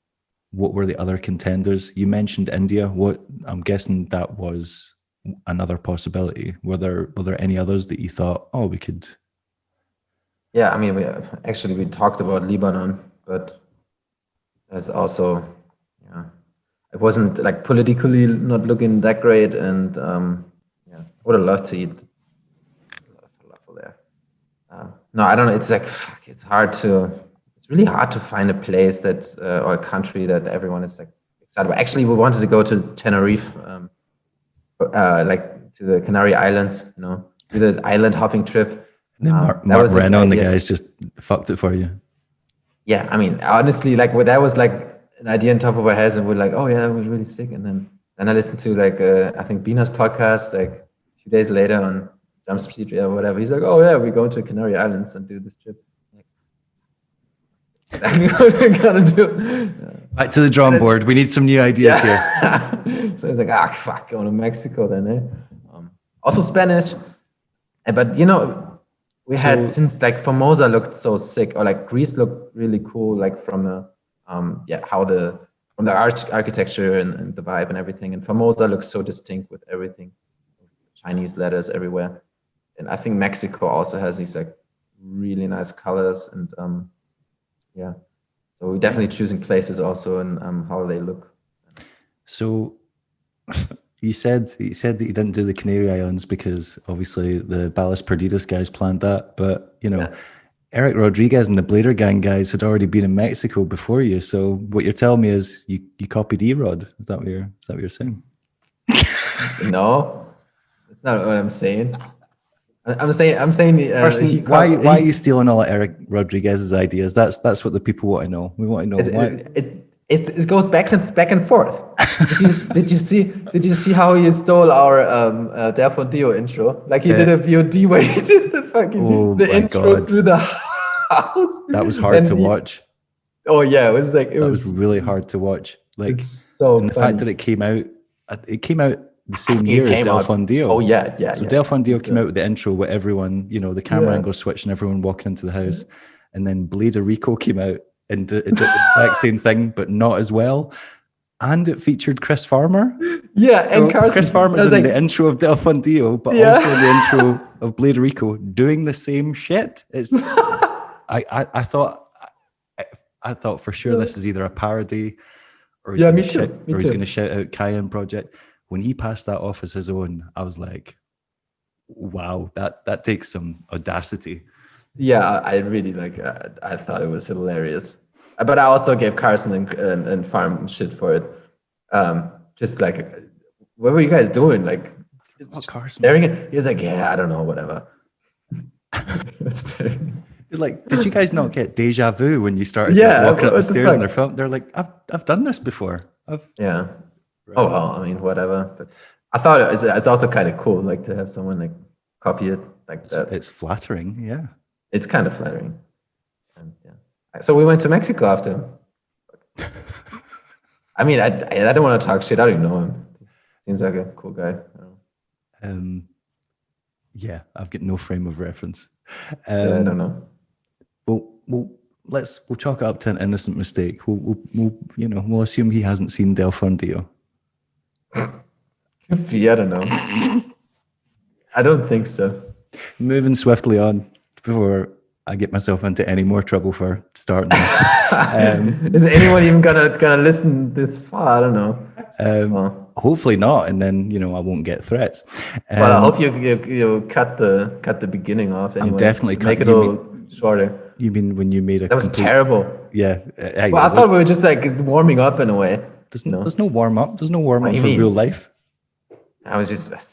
What were the other contenders? You mentioned India. What, I'm guessing that was another possibility. Were there any others that you thought, we could? Yeah, I mean, we talked about Lebanon, but there's also, it wasn't like politically not looking that great, and I would have loved to eat falafel there. No, I don't know. It's like, it's really hard to find a place that, or a country that everyone is like excited about. Actually, we wanted to go to Tenerife, like to the Canary Islands, do the island hopping trip. And then Mark Reno and the guys just fucked it for you. Yeah, I mean, honestly, like that was like an idea on top of our heads, and we're like, oh yeah, that was really sick. And then I listened to like I think Bina's podcast like a few days later on Jump Street or whatever. He's like, oh yeah, we're going to Canary Islands and do this trip. What are we gonna do? Back to the drawing board. We need some new ideas here. So it's like, fuck, going to Mexico then, eh? Also Spanish, but you know, we had since like Formosa looked so sick, or like Greece looked really cool, like from the architecture and the vibe and everything. And Formosa looks so distinct with everything, Chinese letters everywhere. And I think Mexico also has these like really nice colors and yeah. So we're definitely choosing places also and how they look. So you said that you didn't do the Canary Islands because obviously the Balas Perdidas guys planned that, but you know, Eric Rodriguez and the Blader Gang guys had already been in Mexico before you. So what you're telling me is you copied E-Rod. Is that what you're saying? No, that's not what I'm saying. I'm saying. Carsten, why are you stealing all of Eric Rodriguez's ideas? That's what the people want to know. We want to know why. It goes back and forth. Did you see how he stole our Del Fondillo intro? Like he did a VOD where he did the fucking intro through the house. That was hard to watch. Oh yeah, it was like it was really hard to watch. Like so and the fact that it came out the same year as Del Fondillo. Oh yeah. So Del Fondillo came out with the intro with everyone, you know, the camera angle switch and everyone walking into the house, and then Blader Rico came out and did the exact same thing, but not as well. And it featured Chris Farmer. Yeah, and Carsten. Chris Farmer's in the intro of Del Fondillo, but also in the intro of Blader Rico, doing the same shit. It's I thought for sure this is either a parody or he's going to shout out Cayenne Project. When he passed that off as his own, I was like, wow, that takes some audacity. Yeah, I really I thought it was hilarious. But I also gave Carsten and Farm shit for it. Just like, what were you guys doing? Like, Carsten. He was like, yeah, I don't know, whatever. Like, did you guys not get deja vu when you started walking up the stairs in their film? They're like, I've done this before. Yeah. Right. Oh well, I mean, whatever. But I thought it's also kind of cool, like to have someone like copy it like that. It's flattering, yeah. It's kind of flattering. And, so we went to Mexico after. I mean, I don't want to talk shit. I don't even know him. Seems like a cool guy. Yeah, I've got no frame of reference. I don't know. We'll chalk it up to an innocent mistake. We'll assume he hasn't seen Del Fondillo. Could be, I don't know. I don't think so. Moving swiftly on before I get myself into any more trouble for starting this. Is anyone even gonna listen this far? I don't know. Hopefully not, and then I won't get threats. Well, I hope you cut the beginning off. Anyway. I'm definitely make it a little shorter. You mean when you made that was terrible? Yeah. I thought we were just like warming up in a way. There's no warm up. There's no warm up for real life. I was just, right.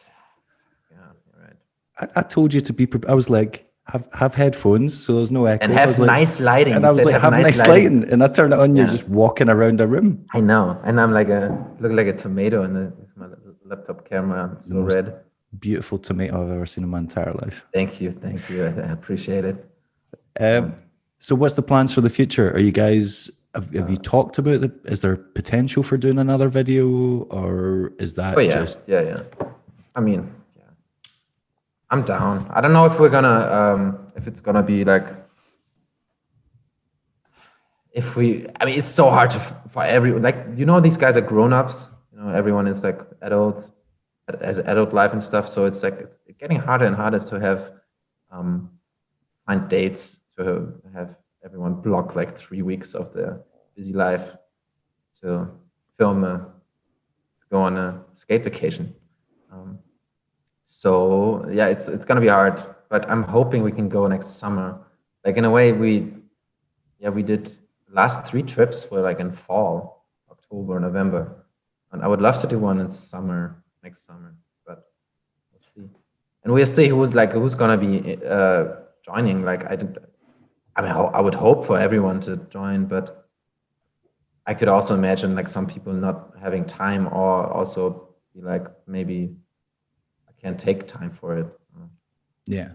I told you to be. I was like, have headphones so there's no echo. And have nice lighting. And I was like, have nice lighting. And I turned it on. You're just walking around a room. I know. And I'm like look like a tomato in my laptop camera. So the red. Beautiful tomato I've ever seen in my entire life. Thank you. I appreciate it. So what's the plans for the future? Are you guys? Have you talked about it? Is there potential for doing another video, or is that just? Yeah. I mean, I'm down. I don't know if we're gonna, if it's gonna be like, I mean, it's so hard for everyone. Like, these guys are grown-ups. Everyone is like has adult life and stuff. So it's like it's getting harder and harder to have find dates, to have everyone block like 3 weeks of their busy life to film go on a skate vacation. So yeah, it's gonna be hard, but I'm hoping we can go next summer. Like in a way, we did last 3 trips were like in fall, October, November, and I would love to do one in next summer, but let's see. And we'll see who's gonna be joining. Like I mean, I would hope for everyone to join, but I could also imagine like some people not having time, or also be like, maybe I can't take time for it. Yeah.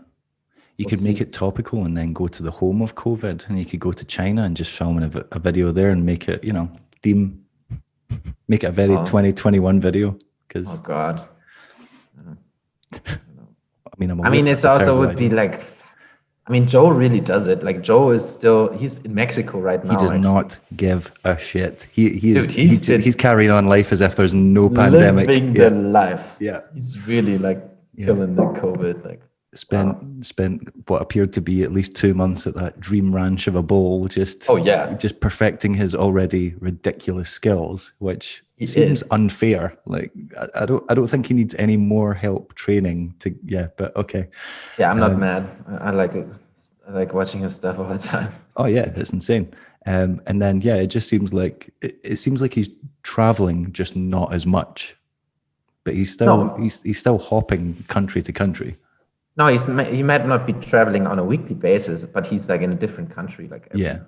You could make it topical and then go to the home of COVID, and you could go to China and just film a video there and make it, make it a very 2021 video. Oh God. I mean, it's also would be like, I mean, Joe really does it. Like Joe is he's in Mexico right now. He does not give a shit. He's carrying on life as if there's no pandemic. Living the life. Yeah. He's really like killing the COVID. Like spent what appeared to be at least 2 months at that dream ranch of a bowl, just perfecting his already ridiculous skills, which seems unfair. Like I don't think he needs any more help training to. Yeah, but okay. Yeah, I'm not mad. I like it. I like watching his stuff all the time. Oh yeah, it's insane. And then it just seems like it seems like he's traveling, just not as much. But he's still hopping country to country. No, he might not be traveling on a weekly basis, but he's like in a different country, like every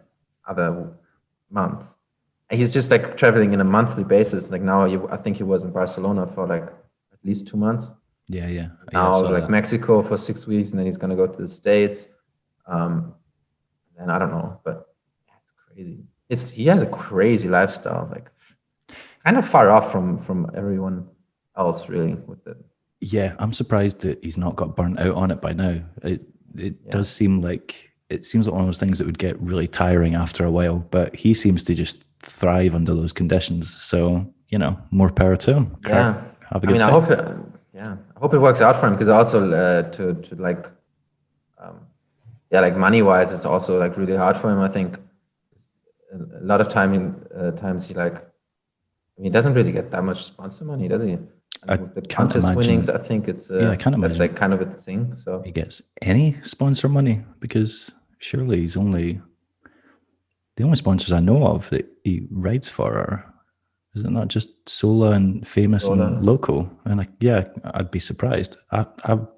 other month. And he's just like traveling in a monthly basis. Like now, I think he was in Barcelona for like at least 2 months. Yeah. Now, like Mexico for 6 weeks, and then he's gonna go to the States. And I don't know, but it's crazy. He has a crazy lifestyle, like kind of far off from everyone else, really, with it. Yeah, I'm surprised that he's not got burnt out on it by now. It does seem like one of those things that would get really tiring after a while, but he seems to just thrive under those conditions. So, more power to him. Yeah. Have a good time. I hope it works out for him, because also to like, like money wise, it's also like really hard for him. I think a lot of times he doesn't really get that much sponsor money, does he? With the contest winnings, I think it's I can't imagine that's like kind of a thing. So he gets any sponsor money, because surely he's the only sponsors I know of that he rides for are, is it not just Sola and Famous and Local? And I'd be surprised. I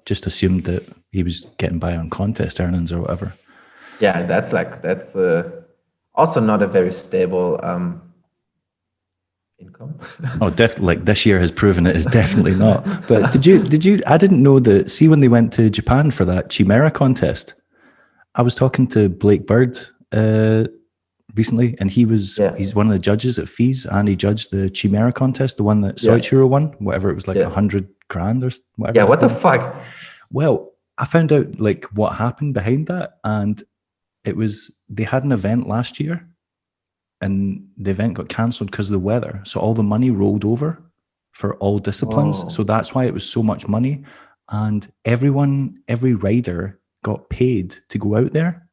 just assumed that he was getting by on contest earnings or whatever. Yeah, that's also not a very stable income. Oh, definitely. Like this year has proven it is definitely not. But did you? I didn't know that. See, when they went to Japan for that Chimera contest, I was talking to Blake Bird recently, and he's one of the judges at FEES, and he judged the Chimera contest, the one that Soichiro won, whatever it was, like $100,000 or whatever. Yeah, what the fuck? Well, I found out like what happened behind that, and it was they had an event last year, and the event got cancelled because of the weather. So all the money rolled over for all disciplines. So that's why it was so much money. And every rider got paid to go out there.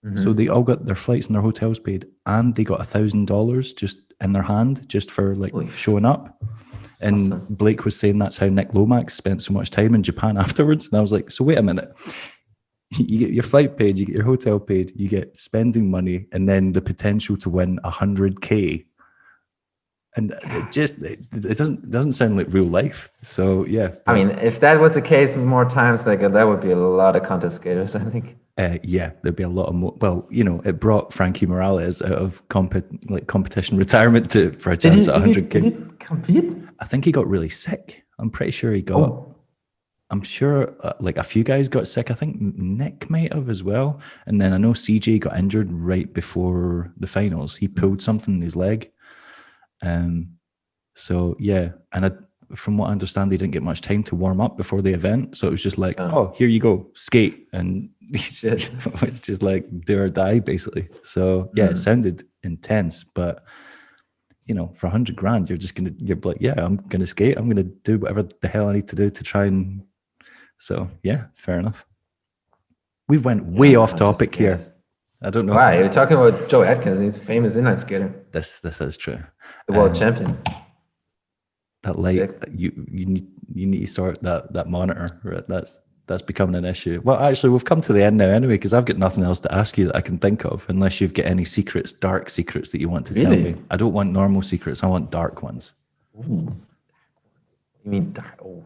Mm-hmm. So they all got their flights and their hotels paid, and they got $1,000 just in their hand just for like showing up. And awesome. Blake was saying that's how Nick Lomax spent so much time in Japan afterwards. And I was like, so wait a minute. You get your flight paid, you get your hotel paid, you get spending money, and then the potential to win $100K. And it doesn't sound like real life. So yeah. I mean, if that was the case more times, like that would be a lot of contest skaters, I think. There'd be a lot of more. Well, it brought Frankie Morales out of competition retirement for a chance at $100K. Did he compete? I think he got really sick. I'm pretty sure he got. I'm sure like a few guys got sick. I think Nick might have as well. And then I know CJ got injured right before the finals. He pulled something in his leg. So yeah, and from what I understand, they didn't get much time to warm up before the event. So it was just like, oh, here you go, skate. And it's just like do or die basically. So yeah, it sounded intense, but for $100,000, you're like, yeah, I'm going to skate. I'm going to do whatever the hell I need to do to try and. So yeah, fair enough. We've went way off topic here. I don't know. Why? You're talking about Joe Atkins. He's a famous inline skater. This is true. The world champion. That light, you need to sort that monitor. Right? That's becoming an issue. Well, actually, we've come to the end now anyway, because I've got nothing else to ask you that I can think of, unless you've got any secrets, dark secrets that you want to tell me. I don't want normal secrets. I want dark ones. Ooh. You mean dark? Oh.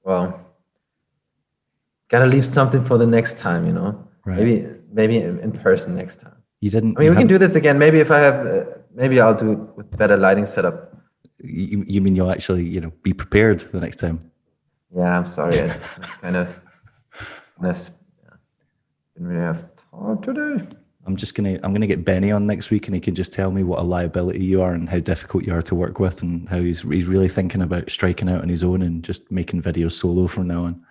Well, gotta leave something for the next time, Right. Maybe in person next time. You didn't. I mean, You we can haven't. do this again. Maybe if I have, maybe I'll do it with better lighting setup. You mean you'll actually, be prepared the next time? Yeah, I'm sorry. I kind of yeah, didn't really have time today. I'm gonna get Benny on next week, and he can just tell me what a liability you are and how difficult you are to work with, and how he's really thinking about striking out on his own and just making videos solo from now on.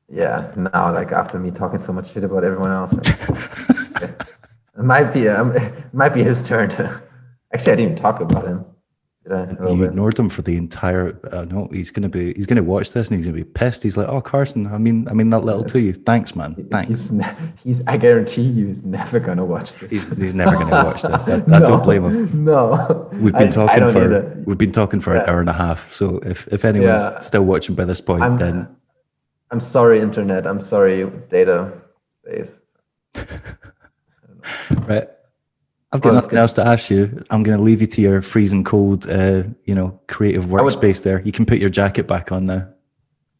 Yeah, now like after me talking so much shit about everyone else, it might be his turn to. Actually, I didn't even talk about him. You ignored him for the entire. No, he's gonna watch this and he's gonna be pissed. He's like, "Oh, Karsten, I mean that little to you. Thanks, man. Thanks." I guarantee you, he's never gonna watch this. He's never gonna watch this. I don't blame him. No, We've been talking for Yeah. an hour and a half. So if anyone's still watching by this point, then I'm sorry, internet. I'm sorry, data space. Right. I've got nothing else to ask you. I'm going to leave you to your freezing cold, creative workspace there. You can put your jacket back on now.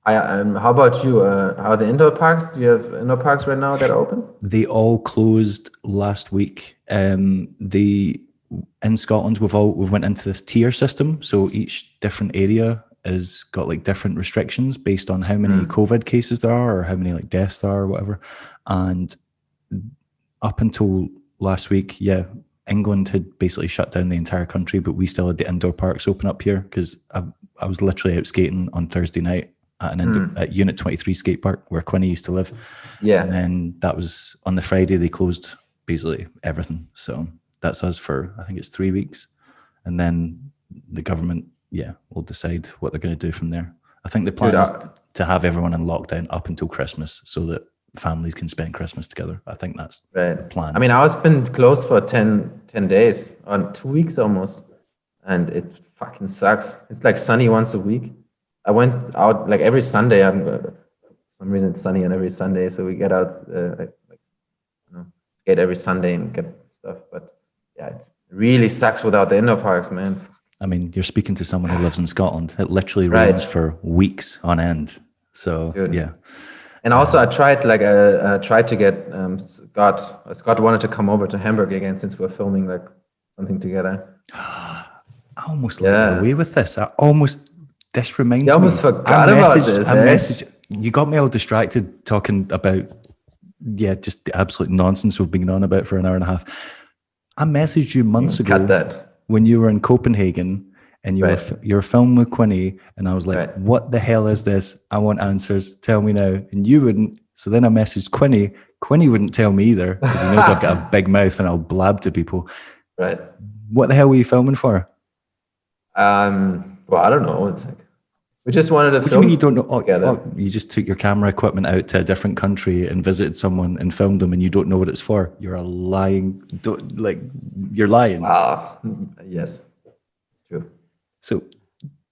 How about you? How are the indoor parks? Do you have indoor parks right now that are open? They all closed last week. In Scotland, we've went into this tier system. So each different area has got like different restrictions based on how many COVID cases there are or how many like deaths there are or whatever. And up until last week, England had basically shut down the entire country, but we still had the indoor parks open up here because I was literally out skating on Thursday night at at Unit 23 skate park where Quinny used to live. Yeah. And then that was on the Friday, they closed basically everything. So that's us for, I think it's 3 weeks. And then the government, will decide what they're going to do from there. I think the plan is to have everyone in lockdown up until Christmas so that families can spend Christmas together. I think that's the plan. I mean, ours been closed for 10 days, or 2 weeks almost, and it fucking sucks. It's like sunny once a week. I went out like every Sunday. For some reason it's sunny on every Sunday, so we get out skate every Sunday and get stuff. But yeah, it really sucks without the indoor parks, man. I mean, you're speaking to someone who lives in Scotland. It literally rains for weeks on end. So yeah. And also, I tried to get Scott wanted to come over to Hamburg again since we're filming like something together. I almost let away with this. This reminds me. I almost forgot about this. You got me all distracted talking about just the absolute nonsense we've been on about for an hour and a half. I messaged you months ago when you were in Copenhagen. And you were filming with Quinny, and I was like, what the hell is this? I want answers. Tell me now. And you wouldn't. So then I messaged Quinny. Quinny wouldn't tell me either because he knows I've got a big mouth and I'll blab to people. Right. What the hell were you filming for? Well, I don't know. It's like we just wanted to film. What do you mean you don't know? You just took your camera equipment out to a different country and visited someone and filmed them, and you don't know what it's for. You're lying. You're lying. Yes, true. So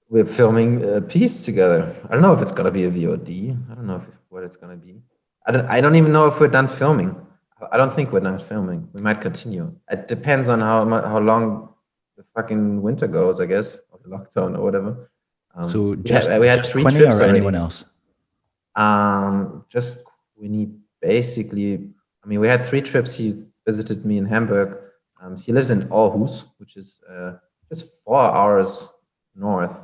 we're filming a piece together. I don't know if it's gonna be a VOD. I don't know what it's gonna be. I don't even know if we're done filming. I don't think we're done filming. We might continue. It depends on how long the fucking winter goes, I guess, or the lockdown or whatever. So we had 3 Quinny trips or already. anyone else? Just Quinny. Basically, I mean, we had 3 trips. He visited me in Hamburg. He lives in Aarhus, which is just 4 hours north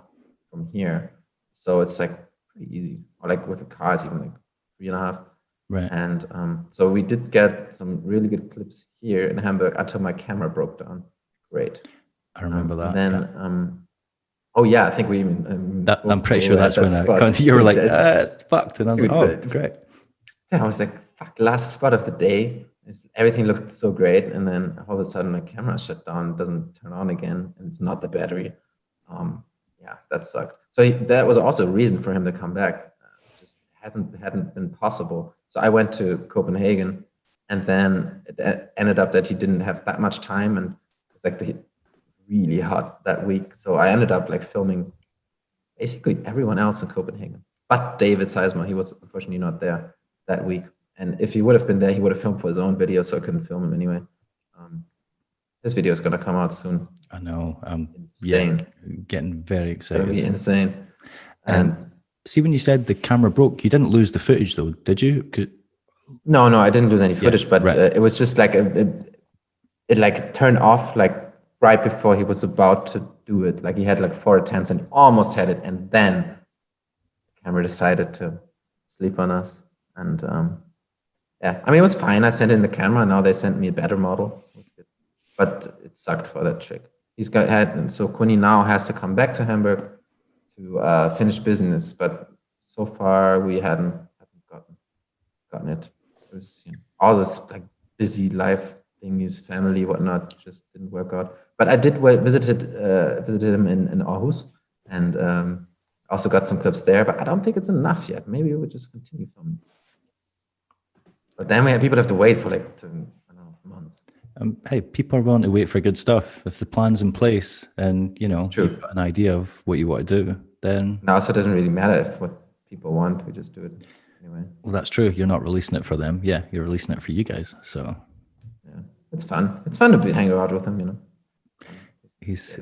from here, so it's like pretty easy, or like with the car it's even like 3.5. Right. And so we did get some really good clips here in Hamburg until my camera broke down. Great. I remember that. Then I think we even I'm pretty sure that's when you were like, it's fucked, and I was like, oh, great. Yeah, I was like, fuck, last spot of the day. Everything looked so great, and then all of a sudden my camera shut down, doesn't turn on again, and it's not the battery. That sucked. So that was also a reason for him to come back. Just hadn't been possible. So I went to Copenhagen, and then it ended up that he didn't have that much time, and it's like really hot that week. So I ended up like filming basically everyone else in Copenhagen, but David Sizemore. He was unfortunately not there that week. And if he would have been there, he would have filmed for his own video, so I couldn't film him anyway. This video is going to come out soon. I know. Insane. Getting very excited. It's going to be insane. And See, when you said the camera broke, you didn't lose the footage though, did you? No, I didn't lose any footage, but it was just like it like turned off like right before he was about to do it. Like he had like 4 attempts and almost had it, and then the camera decided to sleep on us. And yeah, I mean it was fine. I sent in the camera, and now they sent me a better model. It was good. But it sucked for that trick. And so Kuni now has to come back to Hamburg to finish business, but so far we hadn't gotten it. It was all this like busy life thing, his family, whatnot, just didn't work out. But I did visited him in Aarhus, and also got some clips there. But I don't think it's enough yet. Maybe we would just continue filming. But then people have to wait for like months. Hey, people are willing to wait for good stuff. If the plan's in place and you've got an idea of what you want to do, then now so it doesn't really matter what people want. We just do it anyway. Well, that's true. You're not releasing it for them. Yeah, you're releasing it for you guys. So yeah, it's fun. It's fun to be hanging out with him. It's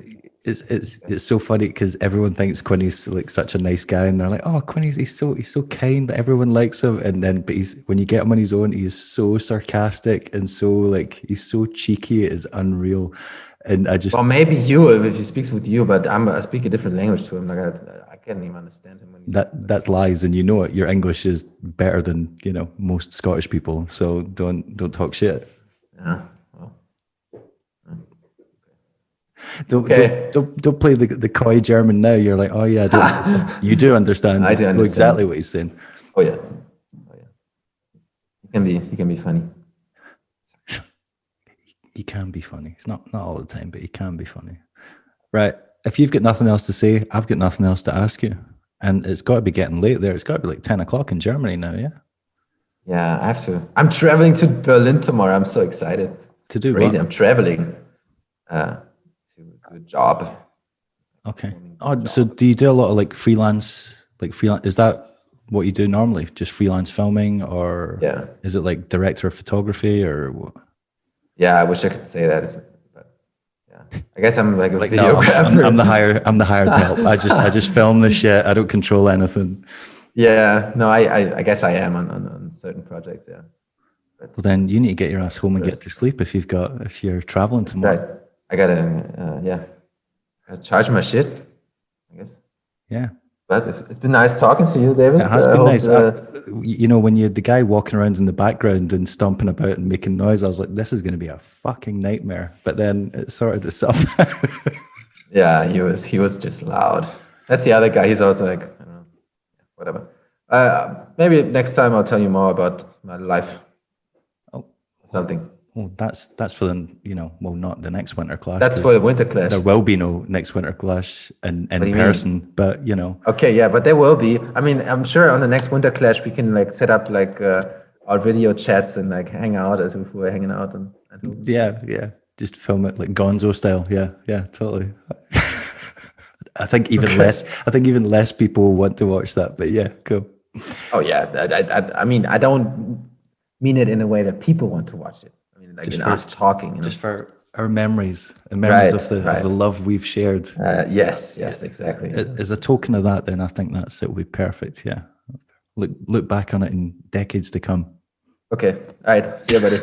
so funny because everyone thinks Quinny's like such a nice guy, and they're like, "Oh, Quinny's he's so kind that everyone likes him." And then, but when you get him on his own, he's so sarcastic and so like he's so cheeky. It is unreal. And maybe if he speaks with you, but I speak a different language to him. Like I can't even understand him. That's lies, and it. Your English is better than most Scottish people. So don't talk shit. Yeah. Don't play the coy German now. You're like, oh yeah, I don't understand. You do understand. I do understand. Know exactly what he's saying. Oh yeah. He can be funny. He can be funny. It's not all the time, but he can be funny. Right. If you've got nothing else to say, I've got nothing else to ask you. And it's got to be getting late there. It's got to be like 10 o'clock in Germany now, yeah? Yeah, I have to. I'm traveling to Berlin tomorrow. I'm so excited. To do crazy. What? I'm traveling to do a job. Okay. So do you do a lot of like freelance? Is that what you do normally? Just freelance filming, or is it like director of photography or what? Yeah, I wish I could say that. But yeah, I guess I'm like a videographer. No, I'm the hired help. I just film the shit. I don't control anything. Yeah, no, I guess I am on certain projects. Yeah. Well, then you need to get your ass home and get to sleep if you're traveling tomorrow. Right. I gotta charge my shit, I guess. Yeah. But it's been nice talking to you, David. It has been nice. When you had the guy walking around in the background and stomping about and making noise, I was like, this is going to be a fucking nightmare. But then it sorted itself out. Yeah, he was just loud. That's the other guy. He's also like, I don't know, whatever. Maybe next time I'll tell you more about my life. Oh, something. Well, that's for the not the next winter clash. That's for the winter clash. There will be no next winter clash in person, but Okay, yeah, but there will be. I mean, I'm sure on the next winter clash we can like set up like our video chats and like hang out as if we were hanging out and yeah, just film it like Gonzo style. Yeah, totally. I think even less people will want to watch that, but yeah, cool. Oh yeah, I mean, I don't mean it in a way that people want to watch it. Like just for us talking, just for our memories and memories of the love we've shared. Yes, exactly. As a token of that, then I think it will be perfect. Yeah, look back on it in decades to come. Okay, all right. See you, buddy.